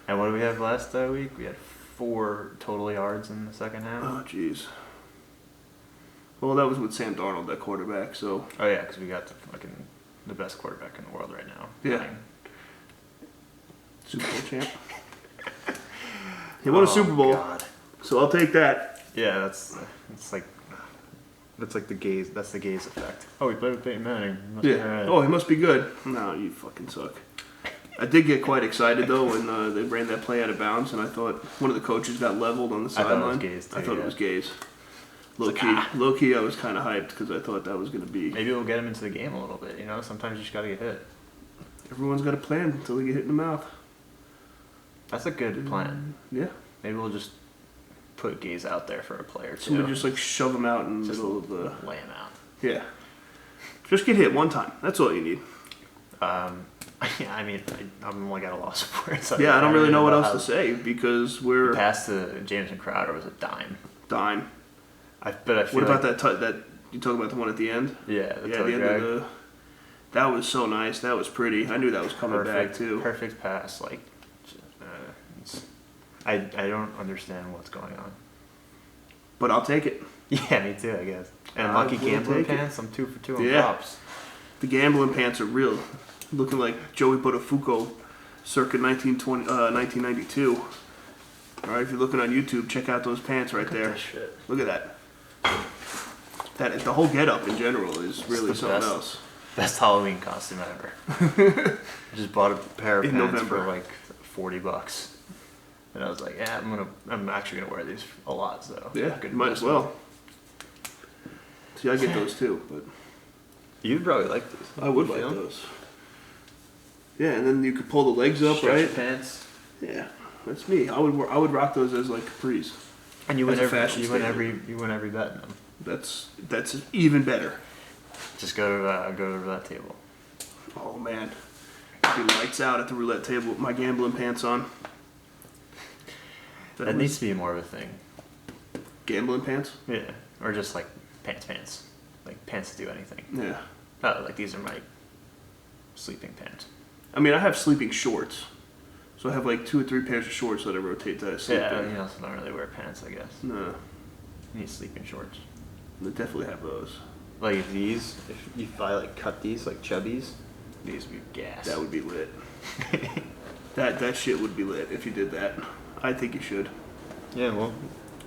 B: And what did we have last week? We had 4 total yards in the second half.
A: Oh jeez. Well, that was with Sam Darnold, that quarterback. So
B: Oh yeah, because we got the best quarterback in the world right now.
A: Yeah.
B: playing.
A: Super Bowl champ. He won a Super Bowl,
B: God.
A: so I'll take that.
B: Yeah, that's like the gaze. That's the gaze effect. Oh, we played with Peyton Manning. Must be
A: Yeah.
B: alright.
A: Oh, he must be good. No, you fucking suck. I did get quite excited though when they ran that play out of bounds, and I thought one of the coaches got leveled on the
B: I thought it was
A: sideline.
B: Gaze, too,
A: I thought
B: yeah.
A: it was Gaze. Low
B: Like,
A: key, low key, I was kind of hyped because I thought that was gonna be.
B: Maybe we'll get him into the game a little bit. You know, sometimes you just gotta get hit.
A: Everyone's got a plan until they get hit in the mouth.
B: That's a good plan.
A: Yeah.
B: Maybe we'll just put Gaze out there for a play or two.
A: Somebody just like shove him out in the
B: Just
A: middle of the.
B: lay him out.
A: Yeah. Just get hit one time. That's all you need.
B: Yeah, I mean, I'm like at a loss of words.
A: Yeah, I don't really know what else to say because
B: The
A: we're
B: pass to Jameson Crowder was a dime.
A: dime.
B: But I feel
A: What about
B: like,
A: that you talk about the one at the end?
B: Yeah, the
A: Yeah,
B: toe
A: the end
B: drag.
A: of the. That was so nice. That was pretty. I knew that was coming back too.
B: Perfect pass. Like, I don't understand what's going on.
A: But I'll take it.
B: Yeah, me too, I guess. And
A: I
B: lucky
A: will
B: gambling
A: take it.
B: pants. I'm 2 for 2 on
A: Yeah.
B: props.
A: The gambling pants are real. Looking like Joey Buttafuoco circa 1992. All right, if you're looking on YouTube, check out those pants right there.
B: That shit.
A: Look at that. The whole getup in general is really
B: the
A: something
B: best.
A: else.
B: Best Halloween costume ever. I just bought a pair of
A: In
B: pants
A: November.
B: for like $40, and I was like, yeah, I'm actually gonna wear these a lot. So
A: Yeah,
B: good
A: might as
B: investment.
A: well. See, I get those too, but
B: You'd probably like these.
A: I would
B: You
A: like
B: feel?
A: those. Yeah, and then you could pull the legs up,
B: Stretchy
A: right?
B: pants.
A: Yeah, that's me. I would rock those as like capris.
B: And you win
A: That's a
B: every
A: fashion
B: you win
A: statement.
B: every bet in them.
A: That's even better.
B: Just go to the roulette table.
A: Oh man, be lights out at the roulette table with my gambling pants on.
B: That
A: was-
B: needs to be more of a thing.
A: gambling pants.
B: Yeah, or just like pants, like pants to do anything.
A: Yeah,
B: Like these are my sleeping pants.
A: I mean I have sleeping shorts, so I have like 2 or 3 pairs of shorts that I rotate that I sleep
B: Yeah,
A: in.
B: you also don't really wear pants, I guess.
A: No,
B: You need sleeping shorts.
A: I definitely have those.
B: Like if you buy like cut these like chubbies, these would be gas.
A: That would be lit. that shit would be lit if you did that. I think you should.
B: Yeah, well,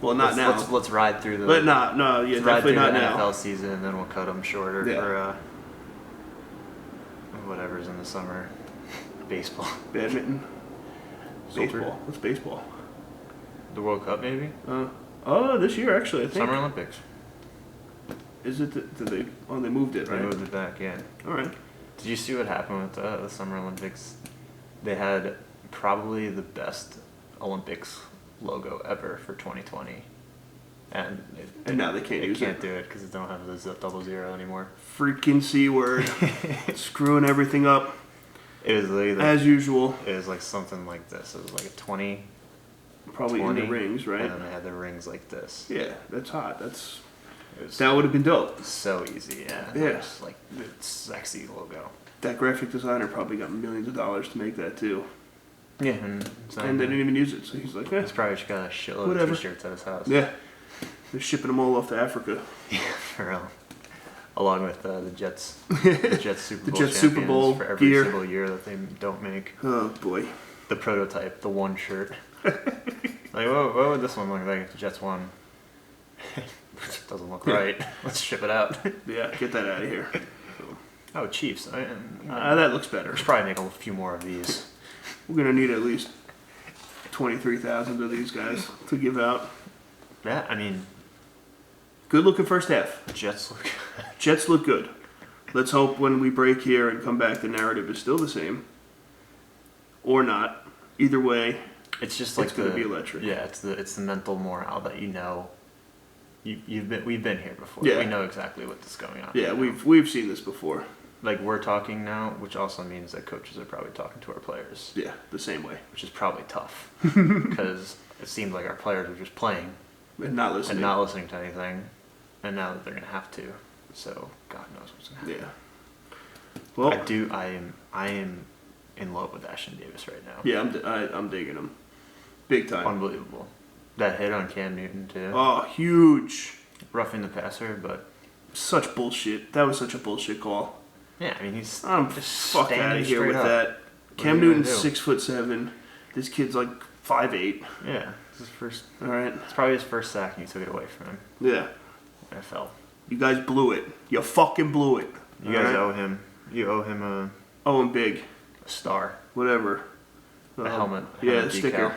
A: Well, not now.
B: Let's ride through the.
A: But not, no, yeah,
B: let's ride
A: definitely
B: through
A: not
B: the
A: now.
B: NFL season, and then we'll cut them shorter
A: Yeah.
B: for whatever's in the summer. Baseball,
A: Badminton,
B: Soccer.
A: baseball. What's baseball?
B: the World Cup, maybe.
A: This year actually, I think.
B: Summer Olympics.
A: Is it? Did they? Oh, they moved it,
B: They
A: right?
B: moved it back. Yeah.
A: All right.
B: Did you see what happened with the Summer Olympics? They had probably the best Olympics logo ever for 2020, and
A: And now they can't use
B: can't
A: it.
B: do it because they don't have the double zero anymore.
A: Freaking C word, screwing everything up
B: It was literally
A: as usual.
B: it was like something like this. It was like a 20,
A: Probably
B: 20,
A: in the rings, right?
B: And then they had the rings like this.
A: Yeah, that's hot.
B: It was
A: That would have been dope.
B: so easy, yeah.
A: Yeah.
B: It was like the sexy logo.
A: That graphic designer probably got millions of dollars to make that too,
B: Yeah, and, it's not
A: and they
B: even-
A: didn't even use it. So he's like,
B: he's probably just got a shitload
A: Whatever.
B: of t-shirts at his house.
A: yeah, they're shipping them all off to Africa.
B: Yeah, for real. Along with the Jets, the Jets Super
A: The
B: Bowl
A: Jets Super
B: champions
A: Bowl
B: for every
A: gear.
B: single year that they don't make.
A: Oh boy.
B: The prototype, the one shirt. Like, what would this one look like if the Jets won? Doesn't look right. Let's ship it out.
A: Yeah, get that out of here.
B: Oh, Chiefs.
A: That looks better.
B: We should probably make a few more of these.
A: We're gonna need at least 23,000 of these guys to give out.
B: Yeah, I mean,
A: Good looking first half.
B: Jets look.
A: Jets look good. Let's hope when we break here and come back, the narrative is still the same, or not. Either way,
B: It's just like
A: it's gonna be electric.
B: Yeah, it's the mental morale that we've been here before.
A: Yeah.
B: We know exactly what's going on.
A: Yeah,
B: right
A: we've seen this before.
B: like we're talking now, which also means that coaches are probably talking to our players.
A: Yeah, the same way.
B: Which is probably tough because it seems like our players are just playing
A: And not listening.
B: and not listening to anything, and now that they're gonna have to, so God knows what's gonna happen.
A: Yeah. Well,
B: I am in love with Ashton Davis right now.
A: yeah, I'm digging him, big time.
B: Unbelievable. That hit on Cam Newton too.
A: Oh, huge.
B: Roughing the passer, but
A: Such bullshit. That was such a bullshit call.
B: yeah, I mean he's
A: I'm
B: just
A: fucked out
B: standing
A: of here
B: straight
A: with
B: up.
A: that.
B: What
A: Cam
B: are you gonna
A: Newton's
B: do?
A: 6'7". This kid's like 5'8".
B: Yeah, it's his first.
A: All right.
B: It's probably his first sack, and he took it away from him.
A: Yeah.
B: NFL.
A: You guys blew it. You fucking blew it.
B: You guys owe him. You owe him a
A: Oh, and big.
B: star,
A: Whatever.
B: a helmet.
A: Yeah,
B: helmet
A: the sticker.
B: decal.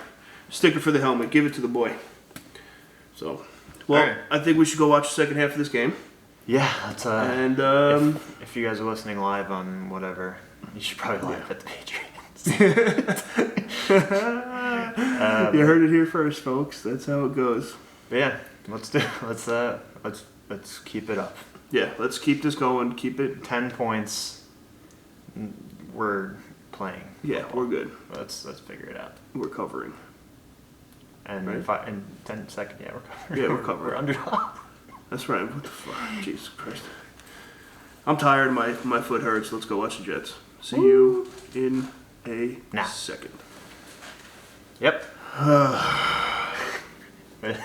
A: Sticker for the helmet. Give it to the boy. So, well,
B: Alright.
A: I think we should go watch the second half of this game.
B: Yeah, that's
A: And
B: if you guys are listening live on whatever, you should probably live at the Patriots.
A: you heard it here first, folks. That's how it goes.
B: But yeah, let's keep it up.
A: Yeah, let's keep this going. Keep it.
B: 10 points. We're playing.
A: Yeah, we're good.
B: Let's figure it out.
A: We're covering.
B: And
A: Right.
B: in 10 seconds, yeah, we're covering.
A: Yeah, we're covering.
B: We're underdog.
A: That's right. What the fuck? Jesus Christ. I'm tired. My foot hurts. Let's go watch the Jets. See you in a second.
B: Yep. But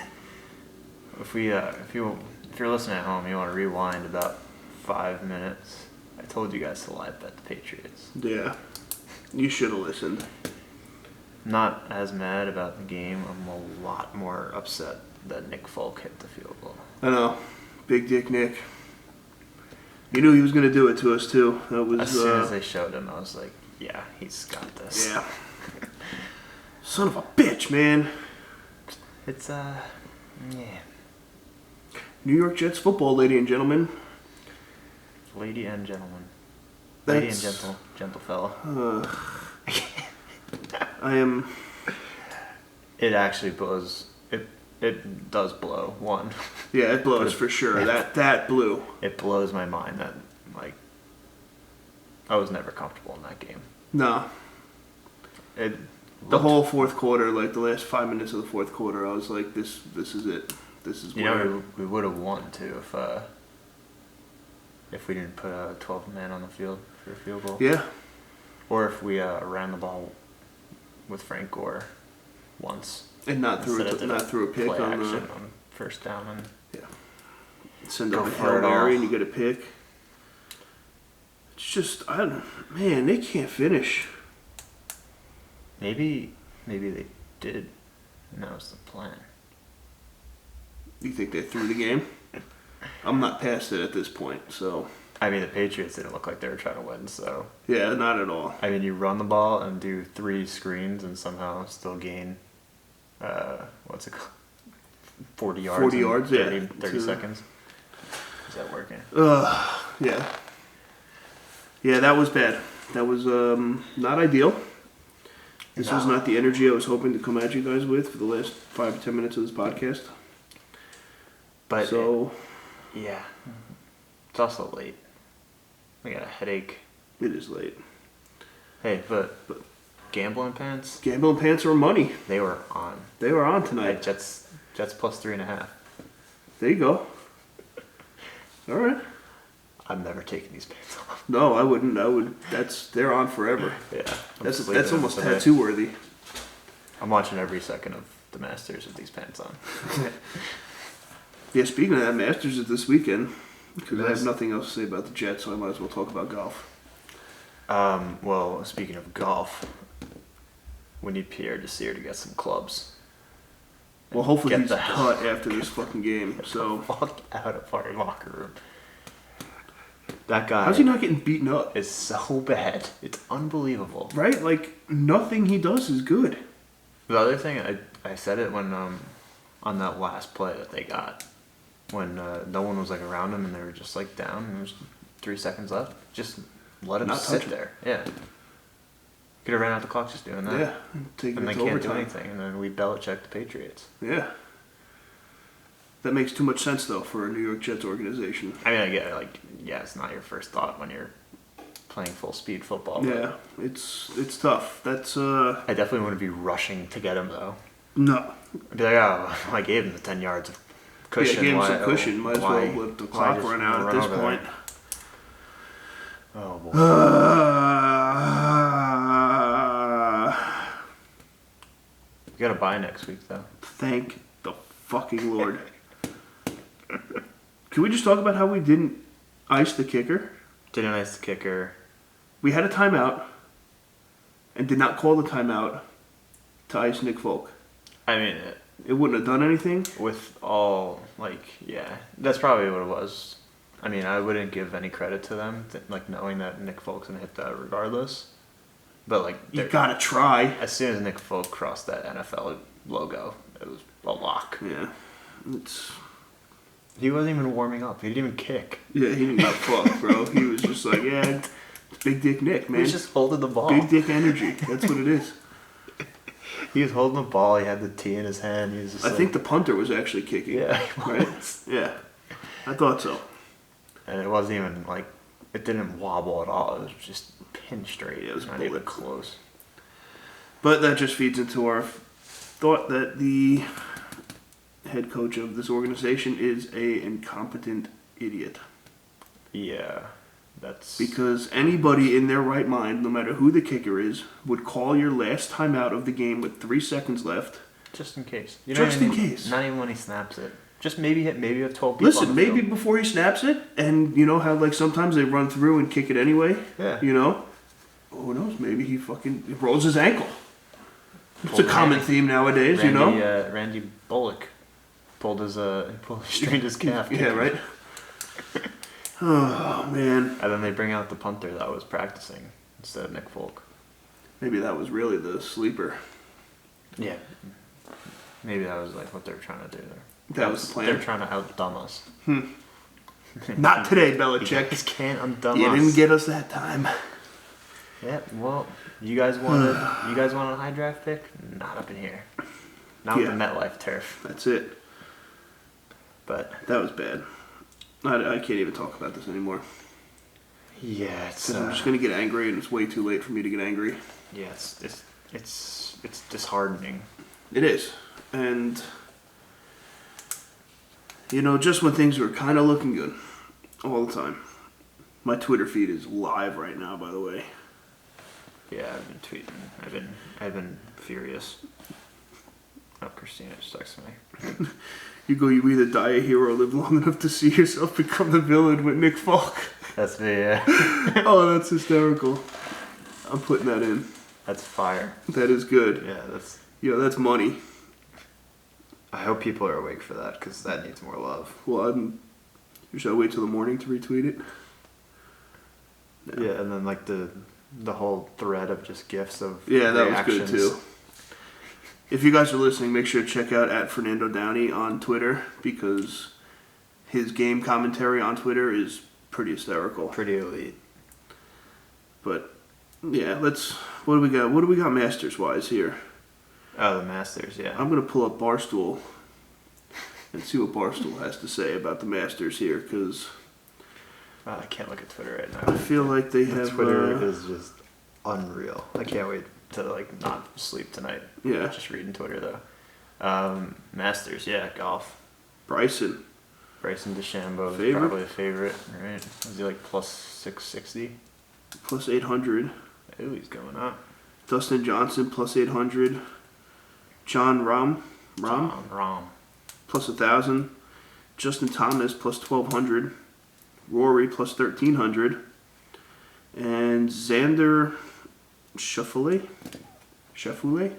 B: if you're listening at home, you want to rewind about 5 minutes. I told you guys to live bet the Patriots.
A: Yeah. You should have listened.
B: Not as mad about the game. I'm a lot more upset that Nick Folk hit the field goal.
A: I know. Big Dick Nick. You knew he was going to do it to us, too. That was,
B: As soon as they showed him, I was like, yeah, he's got this.
A: Yeah. Son of a bitch, man.
B: It's, yeah.
A: New York Jets football, ladies and gentlemen.
B: Lady and gentleman. Lady and gentle fella.
A: I am...
B: It actually blows. It does blow. One.
A: Yeah, it blows for sure.
B: Yeah.
A: That blew.
B: It blows my mind that, like, I was never comfortable in that game.
A: No. The whole fourth quarter, like the last 5 minutes of the fourth quarter, I was like, this is it. This is where...
B: we would have won, too, if we didn't put a 12-man on the field for a field goal.
A: Yeah.
B: Or if we ran the ball with Frank Gore once.
A: And not threw a pick
B: play
A: on
B: action on first down and
A: send
B: go
A: up a
B: for
A: Hail
B: it all.
A: Mary and you get a pick. It's just, man, they can't finish.
B: maybe they did. And that was the plan.
A: You think they threw the game? I'm not past it at this point, so...
B: I mean, the Patriots didn't look like they were trying to win, so...
A: Yeah, not at all.
B: I mean, you run the ball and do 3 screens and somehow still gain, what's it called? 40 yards.
A: 40
B: in
A: yards,
B: 30,
A: yeah.
B: 30 seconds. Is that working?
A: Yeah. Yeah, that was bad. That was not ideal. This was not the energy I was hoping to come at you guys with for the last 5 to 10 minutes of this podcast.
B: But
A: so...
B: yeah. It's also late. I got a headache.
A: It is late.
B: Hey, but gambling pants?
A: Gambling pants are money.
B: They were on.
A: They were on tonight.
B: Jets plus 3.5.
A: There you go. All right.
B: I'm never taking these pants off.
A: No, I wouldn't. They're on forever.
B: Yeah.
A: That's almost tattoo worthy.
B: I'm watching every second of the Masters with these pants on.
A: Yeah, speaking of that, Masters is this weekend. Because I have nothing else to say about the Jets, so I might as well talk about golf.
B: Well, speaking of golf, we need Pierre Desir to get some clubs.
A: Well, hopefully
B: Get
A: he's
B: the
A: cut after this fucking game. So
B: fuck out of our locker room. That guy.
A: How's he not getting beaten up?
B: Is so bad. It's unbelievable.
A: Right? Like, nothing he does is good.
B: The other thing, I said it when on that last play that they got, when no one was like around him and they were just like down and there's 3 seconds left. Just let him sit there. Yeah. Could have ran out the clock just doing that.
A: Yeah.
B: And they can't do anything. And then we Belichick the Patriots.
A: Yeah. That makes too much sense though for a New York Jets organization.
B: I mean, I get it, like, yeah, it's not your first thought when you're playing full speed football. But
A: Yeah, it's tough. That's
B: I definitely wouldn't be rushing to get him though.
A: no.
B: I'd be like, oh, I gave him the 10 yards of cushion.
A: Yeah, gave him some cushion. Might as well let the clock
B: just
A: run out at this point.
B: Oh boy. We got a bye next week though.
A: Thank the fucking Lord. Can we just talk about how we didn't ice the kicker?
B: Didn't ice the kicker.
A: We had a timeout and did not call the timeout to ice Nick Folk.
B: I mean,
A: It wouldn't have done anything.
B: with all, like, yeah, that's probably what it was. I mean, I wouldn't give any credit to them, like, knowing that Nick Folk's gonna hit that regardless. But, like,
A: You gotta try.
B: as soon as Nick Folk crossed that NFL logo, it was a lock.
A: Yeah. It's
B: He wasn't even warming up. He didn't even kick.
A: yeah, he didn't give a fuck, bro. He was just like, yeah, it's Big Dick Nick,
B: He
A: man.
B: was just holding the ball.
A: Big Dick energy. That's what it is.
B: He was holding the ball. He had the tee in his hand. He was just
A: I
B: like,
A: think the punter was actually kicking.
B: yeah, he
A: Right?
B: was.
A: Yeah. I thought so.
B: And it wasn't even like, it didn't wobble at all. It was just pin straight.
A: Yeah, it was
B: not
A: bullet.
B: even close.
A: But that just feeds into our thought that the head coach of this organization is a incompetent idiot.
B: Yeah, that's
A: Because anybody in their right mind, no matter who the kicker is, would call your last time out of the game with 3 seconds left.
B: just in case.
A: Just in case.
B: Not even when he snaps it. Just maybe you have 12 people.
A: Listen,
B: on the
A: maybe
B: field.
A: before he snaps it, and you know how like sometimes they run through and kick it anyway?
B: Yeah.
A: You know? Who knows? Maybe he fucking rolls his ankle. It's a
B: Pulled
A: common
B: Randy-
A: theme nowadays,
B: Randy,
A: you know?
B: Randy Bullock strained his calf.
A: Yeah, right? Oh, man.
B: And then they bring out the punter that was practicing instead of Nick Folk.
A: Maybe that was really the sleeper.
B: Yeah. Maybe that was like what they were trying to do there.
A: That was the plan.
B: They're trying to outdumb us.
A: Not today,
B: You
A: Belichick.
B: guys can't undumb
A: You
B: us.
A: didn't get us that time.
B: Yeah, well, you guys wanted a high draft pick? Not up in here. Not with the
A: Yeah.
B: MetLife turf.
A: That's it.
B: But
A: That was bad. I can't even talk about this anymore.
B: yeah, it's
A: 'Cause I'm just going to get angry, and it's way too late for me to get angry.
B: yeah, it's disheartening.
A: It is. And, you know, just when things were kind of looking good all the time. My Twitter feed is live right now, by the way.
B: Yeah, I've been tweeting. I've been furious. Oh, Christina just texted me.
A: You either die a hero or live long enough to see yourself become the villain with Nick Falk.
B: That's me. Yeah.
A: Oh, that's hysterical. I'm putting that in.
B: That's fire.
A: That is good.
B: Yeah, that's.
A: Yeah, that's money.
B: I hope people are awake for that because that needs more love.
A: Well, should I wait till the morning to retweet it? No.
B: Yeah, and then like the whole thread of just gifs of
A: Yeah, that
B: reactions.
A: was good too. If you guys are listening, make sure to check out @Fernando Downey on Twitter because his game commentary on Twitter is pretty hysterical.
B: Pretty elite.
A: But yeah, what do we got? What do we got Masters wise here?
B: Oh, the Masters, yeah.
A: I'm gonna pull up Barstool and see what Barstool has to say about the Masters here because
B: Oh, I can't look at Twitter right now.
A: I feel like they have
B: Twitter is just unreal. I can't wait to like not sleep tonight.
A: Yeah.
B: Just reading Twitter though. Masters, yeah, golf.
A: Bryson
B: Bryson DeChambeau is
A: Favorite?
B: probably a favorite, right? Is he like plus 660?
A: plus 800.
B: Ooh, he's going up.
A: Dustin Johnson plus 800. John Rahm
B: Rom.
A: plus 1,000. Justin Thomas plus 1,200. Rory plus 1,300. And Xander Schauffele
B: Shoffley.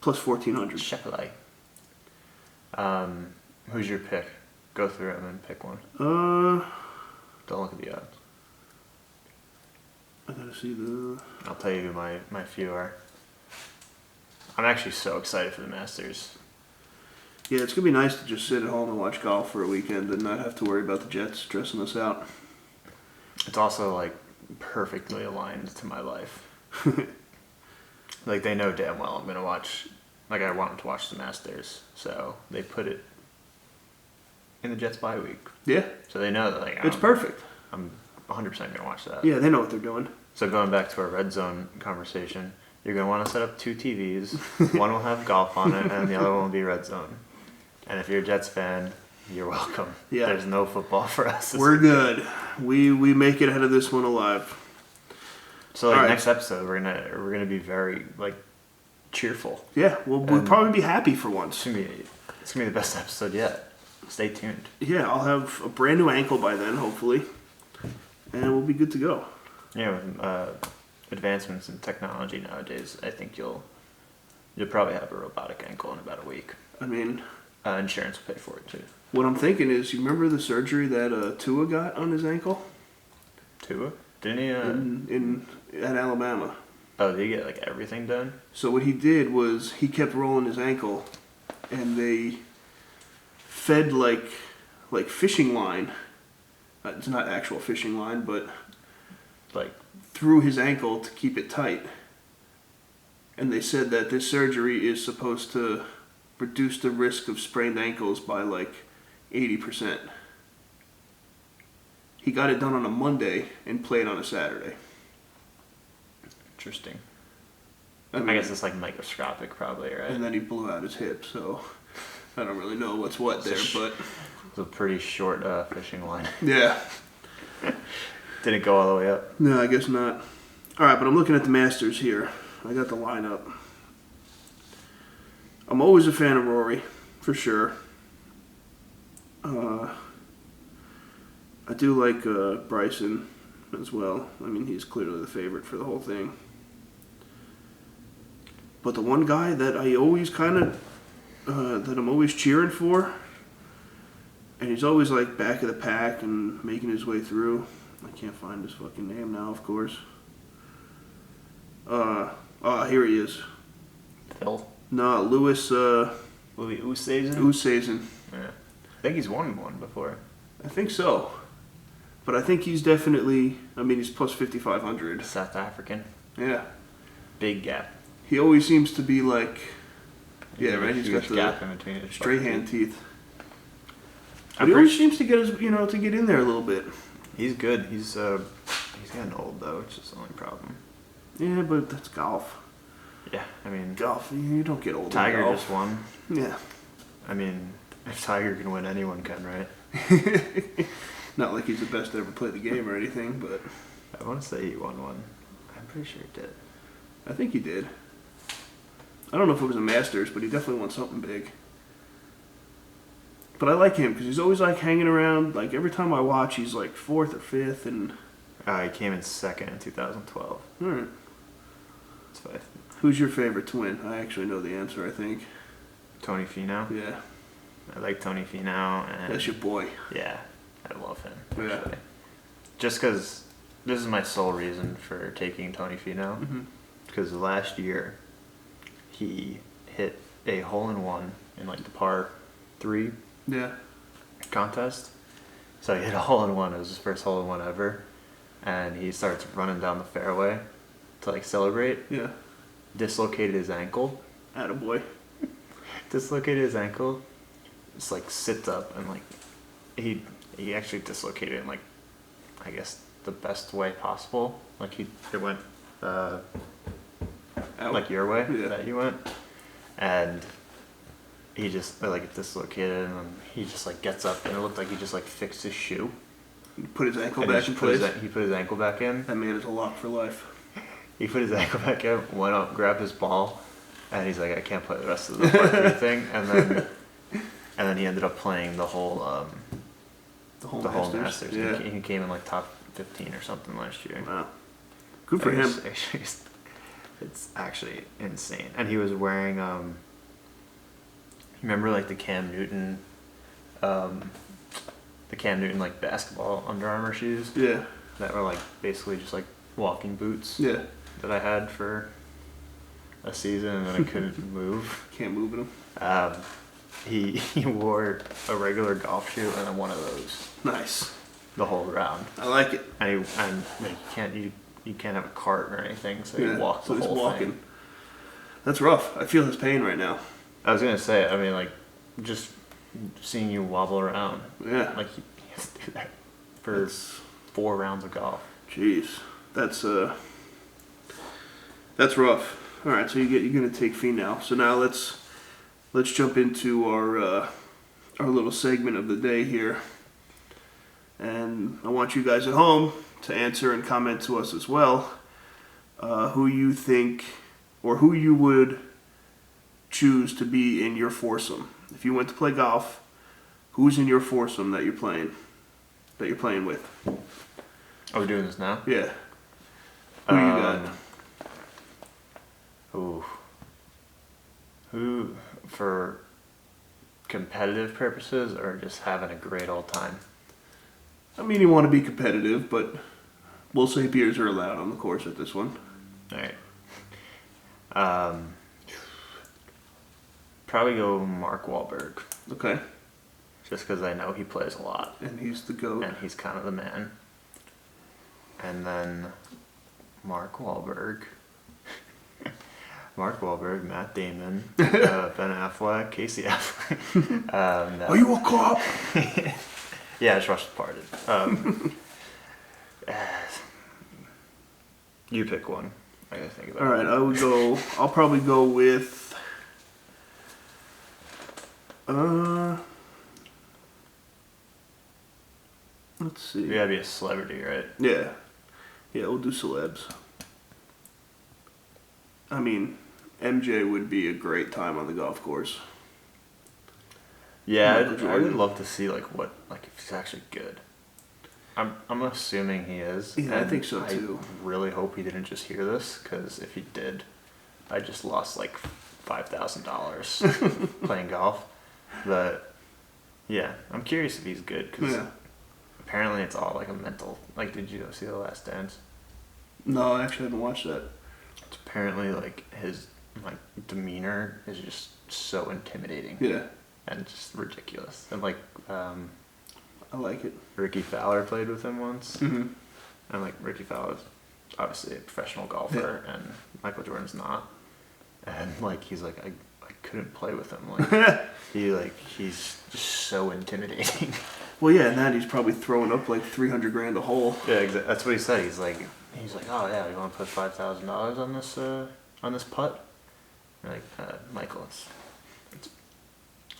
A: plus 1,400.
B: Shoffley. Who's your pick? Go through it and then pick one. Don't look at the odds.
A: I gotta see the.
B: I'll tell you who my few are. I'm actually so excited for the Masters.
A: Yeah, it's gonna be nice to just sit at home and watch golf for a weekend and not have to worry about the Jets stressing us out.
B: It's also like perfectly aligned to my life. Like they know damn well I'm gonna watch like I want to watch the Masters, so they put it in the Jets bye week.
A: Yeah.
B: So they know that like
A: It's perfect.
B: I'm 100% gonna watch that.
A: Yeah, they know what they're doing.
B: So going back to our red zone conversation, you're gonna want to set up 2 TVs. One will have golf on it, and the other one will be red zone. And if you're a Jets fan, you're welcome.
A: Yeah.
B: There's no football for us.
A: We're good. We make it out of this one alive.
B: So like
A: All right.
B: next episode, we're gonna be very like cheerful.
A: Yeah, we'll probably be happy for once.
B: It's gonna be the best episode yet. Stay tuned.
A: Yeah, I'll have a brand new ankle by then, hopefully, and we'll be good to go.
B: Yeah, with advancements in technology nowadays, I think you'll probably have a robotic ankle in about a week.
A: I mean,
B: insurance will pay for it too.
A: what I'm thinking is, you remember the surgery that Tua got on his ankle
B: Tua? Didn't he?
A: at Alabama?
B: Oh, did he get like everything done?
A: So what he did was he kept rolling his ankle, and they fed like fishing line. It's not actual fishing line, but
B: Like,
A: through his ankle to keep it tight. And they said that this surgery is supposed to reduce the risk of sprained ankles by like 80%. He got it done on a Monday and played on a Saturday.
B: interesting.
A: I mean,
B: I guess it's like microscopic, probably, right?
A: and then he blew out his hip, so I don't really know what's what there, but
B: It's a pretty short fishing line.
A: yeah.
B: Didn't go all the way up.
A: No, I guess not. All right, but I'm looking at the Masters here. I got the lineup. I'm always a fan of Rory, for sure. I do like Bryson as well. I mean, he's clearly the favorite for the whole thing. But the one guy that I always that I'm always cheering for, and he's always like back of the pack and making his way through. I can't find his fucking name now, of course. Here he is.
B: Phil?
A: No, Louis
B: Louis Oosthuizen?
A: Oosthuizen.
B: Yeah. I think he's won one before.
A: I think so. But I think he's definitely, I mean, he's plus 5,500.
B: South African.
A: Yeah.
B: Big gap.
A: He always seems to be like, yeah,
B: There's a
A: right? He's got
B: huge
A: the
B: gap in between his
A: straight
B: front
A: hand
B: teeth.
A: teeth. But he always seems to get his, to get in there a little bit.
B: He's good. He's getting old though, which is the only problem.
A: Yeah, but that's golf.
B: Yeah, I mean,
A: Golf, you don't get old.
B: Tiger
A: in golf.
B: just won.
A: Yeah.
B: I mean, if Tiger can win, anyone can, right?
A: Not like he's the best to ever play the game or anything, but
B: I want to say he won one. I'm pretty sure he did.
A: I think he did. I don't know if it was a Masters, but he definitely won something big. But I like him because he's always like hanging around. Like every time I watch, he's like 4th or 5th, and
B: He came in second in 2012.
A: all right.
B: That's fine.
A: Who's your favorite to win? I actually know the answer. I think.
B: Tony Finau.
A: Yeah,
B: I like Tony Finau, and
A: that's your boy.
B: yeah, I love him.
A: Yeah.
B: Actually. Just because this is my sole reason for taking Tony Finau.
A: Mm-hmm.
B: Because last year he hit a hole-in-one in like the par 3
A: Yeah.
B: contest. So he hit a hole-in-one. It was his first hole-in-one ever, and he starts running down the fairway to like celebrate.
A: Yeah.
B: Dislocated his ankle.
A: Attaboy.
B: Dislocated his ankle. Just like sits up and like he actually dislocated it in like I guess the best way possible. Like it went
A: Out.
B: like your way
A: Yeah.
B: that you went, and he just like dislocated and then he just like gets up and it looked like he just like fixed his shoe.
A: Put his ankle
B: And
A: back in place.
B: he put his ankle back in.
A: That man is a lock for life.
B: He put his ankle back in, went up, grabbed his ball, and he's like, I can't play the rest of the par 3 thing. And then he ended up playing the whole
A: The whole
B: Masters.
A: Yeah.
B: He came in like top 15 or something last year.
A: Wow. Good for him.
B: It's actually insane. And he was wearing remember like the Cam Newton like basketball Under Armour shoes
A: Yeah.
B: that were like basically just like walking boots.
A: Yeah.
B: That I had for a season and then I couldn't move.
A: Can't move in him.
B: He wore a regular golf shoe and then one of those
A: Nice.
B: the whole round.
A: I like it.
B: And like, you can't have a cart or anything, so you walk the
A: so he's
B: whole
A: walking.
B: thing.
A: That's rough. I feel his pain right now.
B: I was gonna say, I mean, like, just seeing you wobble around.
A: Yeah.
B: Like, he has to do that for 4 rounds of golf.
A: Jeez. That's rough. All right, so you're gonna take fee now. So now let's jump into our little segment of the day here, and I want you guys at home to answer and comment to us as well. Who you think, or who you would choose to be in your foursome if you went to play golf? Who's in your foursome that you're playing with?
B: Are we doing this now?
A: Yeah. Who you got?
B: Ooh. Who, for competitive purposes or just having a great old time?
A: I mean, you want to be competitive, but we'll say beers are allowed on the course at this one.
B: All right. Probably go Mark Wahlberg.
A: Okay.
B: Just because I know he plays a lot.
A: And he's the GOAT.
B: And he's kind of the man. And then Mark Wahlberg. Matt Damon, Ben Affleck, Casey Affleck.
A: Are you a cop?
B: Yeah, I just watched Departed. You pick one. I gotta think about it.
A: Alright, I'll probably go with let's see.
B: You gotta be a celebrity, right?
A: Yeah. Yeah, we'll do celebs. I mean, MJ would be a great time on the golf course.
B: Yeah, I would love to see if he's actually good. I'm assuming he is.
A: Yeah, I think so too.
B: I really hope he didn't just hear this, because if he did, I just lost like $5,000 playing golf. But yeah, I'm curious if he's good, because apparently it's all like a mental. Like, did you see The Last Dance?
A: No, I actually haven't watched that.
B: It's apparently like his demeanor is just so intimidating.
A: Yeah.
B: And just ridiculous. And
A: I like it.
B: Ricky Fowler played with him once.
A: Mm-hmm.
B: And Ricky Fowler's obviously a professional golfer, and Michael Jordan's not. And he's like, I couldn't play with him. He's just so intimidating.
A: Well, yeah, and that he's probably throwing up like $300,000 a hole.
B: Yeah, exactly. That's what he said. He's like, oh yeah, you want to put $5,000 on this putt? You're like, Michael, it's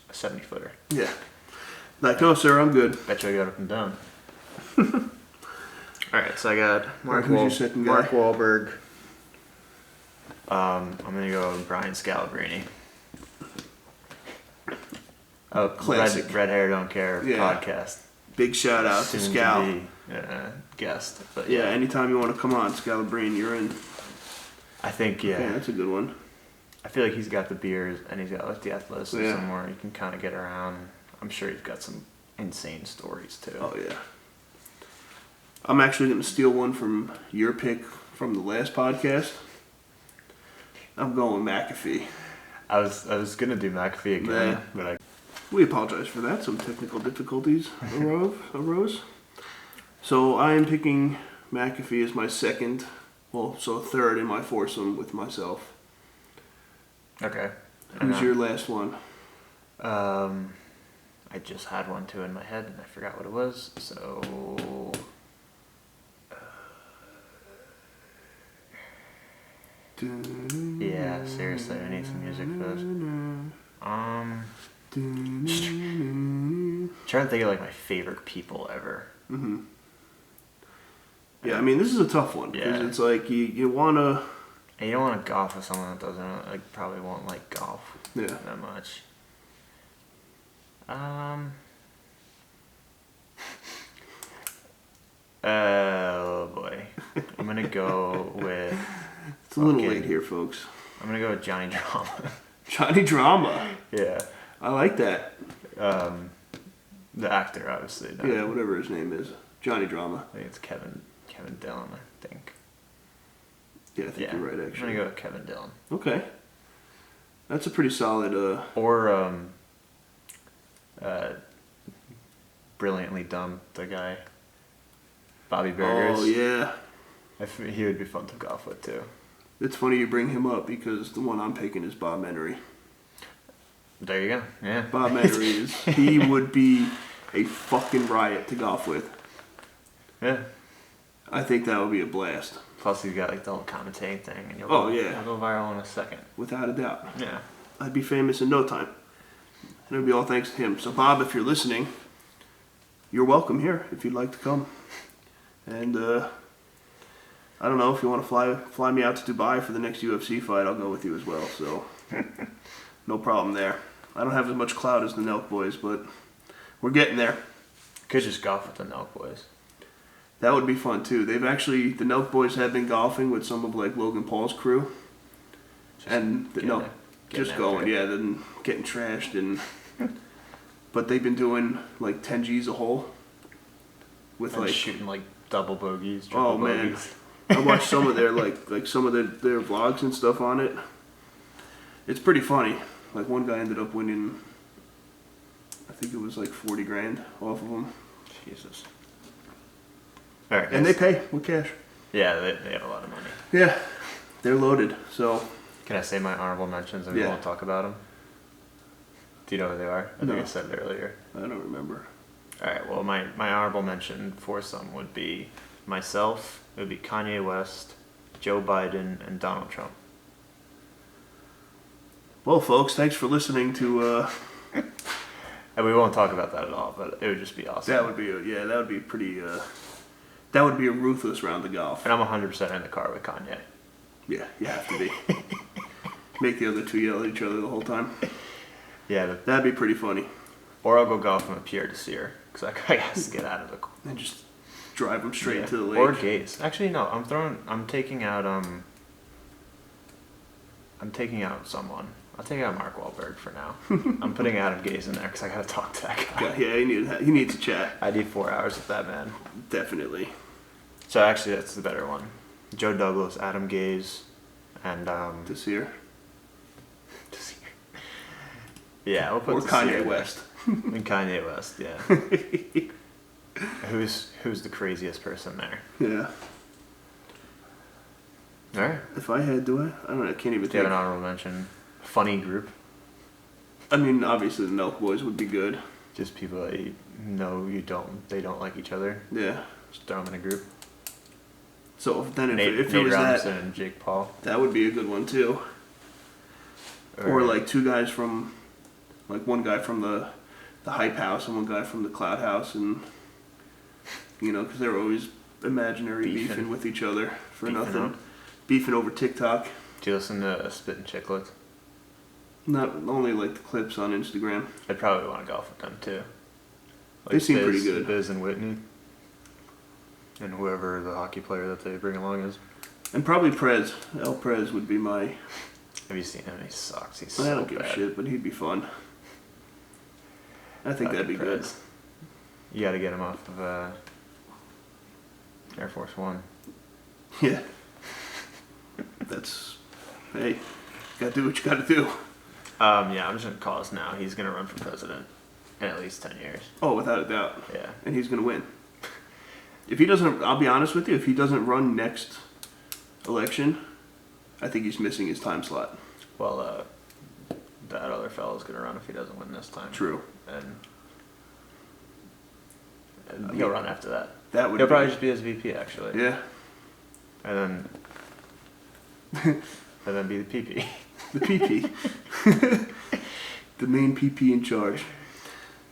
B: a 70-footer.
A: Yeah. Like, no, sir, I'm good.
B: Bet you I got up and down. All right, so I got Mark Wahlberg. I'm gonna go with Brian Scalabrine.
A: Classic.
B: Red Hair Don't Care podcast.
A: Big shout out to Scal.
B: To be, guest. But
A: yeah, anytime you want to come on, Scalabrine, you're in.
B: I think,
A: Yeah, that's a good one.
B: I feel like he's got the beers and he's got the athleticism where he can kind of get around. I'm sure he's got some insane stories too.
A: Oh yeah. I'm actually going to steal one from your pick from the last podcast. I'm going McAfee.
B: I was gonna do McAfee again, but
A: we apologize for that. Some technical difficulties arose. So I am picking McAfee as my second, third in my foursome with myself.
B: Okay.
A: Who's your last one?
B: I just had one too in my head and I forgot what it was. So. Yeah, seriously, I need some music for this. Trying to think of my favorite people ever.
A: Mm-hmm. Yeah, I mean this is a tough one because it's like you wanna.
B: And you don't want to golf with someone that doesn't probably won't like golf that much. Oh boy, I'm gonna go with.
A: It's a little late here, folks.
B: I'm gonna go with Johnny Drama.
A: Johnny Drama.
B: Yeah.
A: I like that.
B: The actor, obviously.
A: Yeah, whatever his name is, Johnny Drama.
B: I think it's Kevin Dillon. I think.
A: Yeah, I think you're right. Actually,
B: I'm gonna go with Kevin Dillon.
A: Okay. That's a pretty solid.
B: Or Brilliantly Dumb, the guy. Bobby Burgers.
A: Oh yeah.
B: He would be fun to golf with too.
A: It's funny you bring him up because the one I'm picking is Bob Menery.
B: There you go. Yeah.
A: Bob Menery he would be a fucking riot to golf with.
B: Yeah.
A: I think that would be a blast.
B: Plus, you got like the whole commentating thing, and you'll
A: Oh,
B: go,
A: yeah.
B: you'll go viral in a second.
A: Without a doubt.
B: Yeah.
A: I'd be famous in no time. And it would be all thanks to him. So, Bob, if you're listening, you're welcome here if you'd like to come. And, I don't know, if you want to fly me out to Dubai for the next UFC fight, I'll go with you as well. So, no problem there. I don't have as much clout as the Nelk boys, but we're getting there.
B: Could just golf with the Nelk boys.
A: That would be fun too. The Nelk boys have been golfing with some of like Logan Paul's crew, then getting trashed but they've been doing like 10 G's a hole with
B: and
A: like
B: shooting like double bogeys. Triple bogeys.
A: Man, I watched some of their some of their vlogs and stuff on it. It's pretty funny. Like one guy ended up winning, I think it was like 40 grand off of them.
B: Jesus. All right,
A: and they pay with cash.
B: Yeah, they have a lot of money.
A: Yeah, they're loaded. So.
B: Can I say my honorable mentions and we won't talk about them? Do you know who they are? I think I said it earlier.
A: I don't remember.
B: All right, well, my honorable mention foursome would be myself, it would be Kanye West, Joe Biden, and Donald Trump.
A: Well, folks, thanks for listening to...
B: And we won't talk about that at all, but it would just be awesome.
A: That would be pretty... that would be a ruthless round of golf.
B: And I'm 100% in the car with Kanye.
A: Yeah, you have to be. Make the other two yell at each other the whole time.
B: Yeah.
A: That'd be pretty funny.
B: Or I'll go golfing with Pierre Desir, because that guy has to get out of the...
A: And just drive them straight into the lake.
B: Or Gaze. Actually, no, I'm taking out someone. I'll take out Mark Wahlberg for now. I'm putting Adam Gaze in there because I got to talk to that guy.
A: Yeah, he needs to chat.
B: I need 4 hours with that man.
A: Definitely.
B: So actually, that's the better one. Joe Douglas, Adam Gaze, and...
A: Desir.
B: Yeah, we'll put
A: or Kanye West.
B: And Kanye West, yeah. Who's the craziest person there?
A: Yeah.
B: All right.
A: If I had, do I? I don't know. I can't even think.
B: Do you have an honorable mention? Funny group?
A: I mean, obviously the Nelk boys would be good.
B: Just people that you know they don't like each other.
A: Yeah.
B: Just throw them in a group.
A: So then if
B: Nate
A: it was
B: Robinson
A: that,
B: and Jake Paul.
A: That would be a good one too. Or like two guys from, like one guy from the Hype House and one guy from the Cloud House, and because they're always imaginary beefing with each other for nothing, beefing over TikTok.
B: Do you listen to Spittin' Chicklets?
A: Not only like the clips on Instagram.
B: I'd probably want to golf with them too. Like
A: they seem pretty good.
B: Biz and Whitney. And whoever the hockey player that they bring along is.
A: And probably Prez. El Prez would be my...
B: Have you seen him? He sucks. He's
A: I don't give a shit, but he'd be fun. I think that'd be good.
B: You gotta get him off of Air Force One.
A: Yeah. Hey, gotta do what you gotta do.
B: Yeah, I'm just gonna call us now. He's gonna run for president in at least 10 years.
A: Oh, without a doubt.
B: Yeah.
A: And he's gonna win. If he doesn't, I'll be honest with you, if he doesn't run next election, I think he's missing his time slot.
B: Well, that other fellow's gonna run if he doesn't win this time.
A: True.
B: And he'll run after that.
A: He'll
B: probably just be his VP, actually.
A: Yeah.
B: And then be the PP.
A: The PP. The main PP in charge.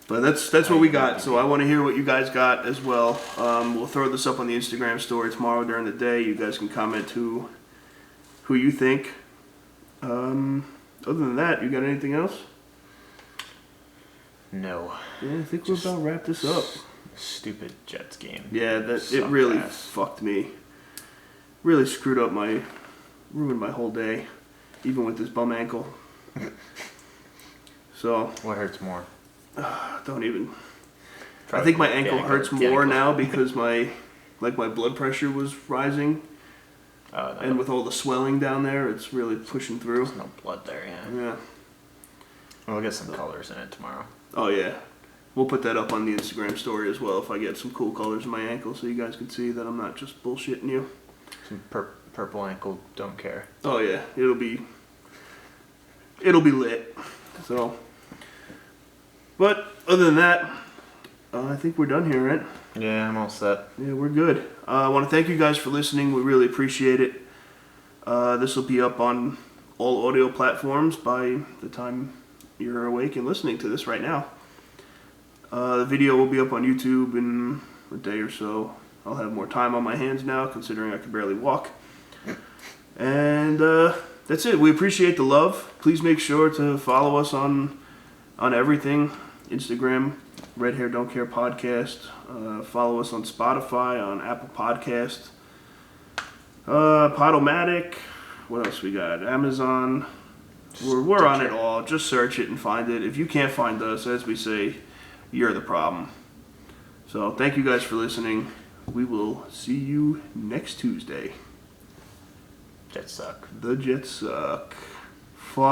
A: But that's what we got. So I want to hear what you guys got as well. We'll throw this up on the Instagram story tomorrow during the day. You guys can comment who you think. Other than that, you got anything else?
B: No.
A: Yeah, I think we're about to wrap this up.
B: Stupid Jets game.
A: Yeah, it really fucked me. Really ruined my whole day, even with this bum ankle. So.
B: What hurts more?
A: Don't even. I think my ankle hurts more now because my blood pressure was rising, and with all the swelling down there, it's really pushing through.
B: There's no blood there, yeah.
A: Yeah.
B: We'll get some colors in it tomorrow.
A: Oh yeah, we'll put that up on the Instagram story as well if I get some cool colors in my ankle, so you guys can see that I'm not just bullshitting you.
B: Some purple ankle, don't care.
A: Oh yeah, it'll be lit. So, but other than that, I think we're done here, right?
B: Yeah, I'm all set.
A: Yeah, we're good. I want to thank you guys for listening. We really appreciate it. This will be up on all audio platforms by the time you're awake and listening to this right now. The video will be up on YouTube in a day or so. I'll have more time on my hands now, considering I can barely walk. And that's it. We appreciate the love. Please make sure to follow us on everything. Instagram, Red Hair Don't Care Podcast. Follow us on Spotify, on Apple Podcast, Podomatic. What else we got? Amazon. We're on it all. Just search it and find it. If you can't find us, as we say, you're the problem. So thank you guys for listening. We will see you next Tuesday.
B: Jets suck.
A: The Jets suck. Fuck.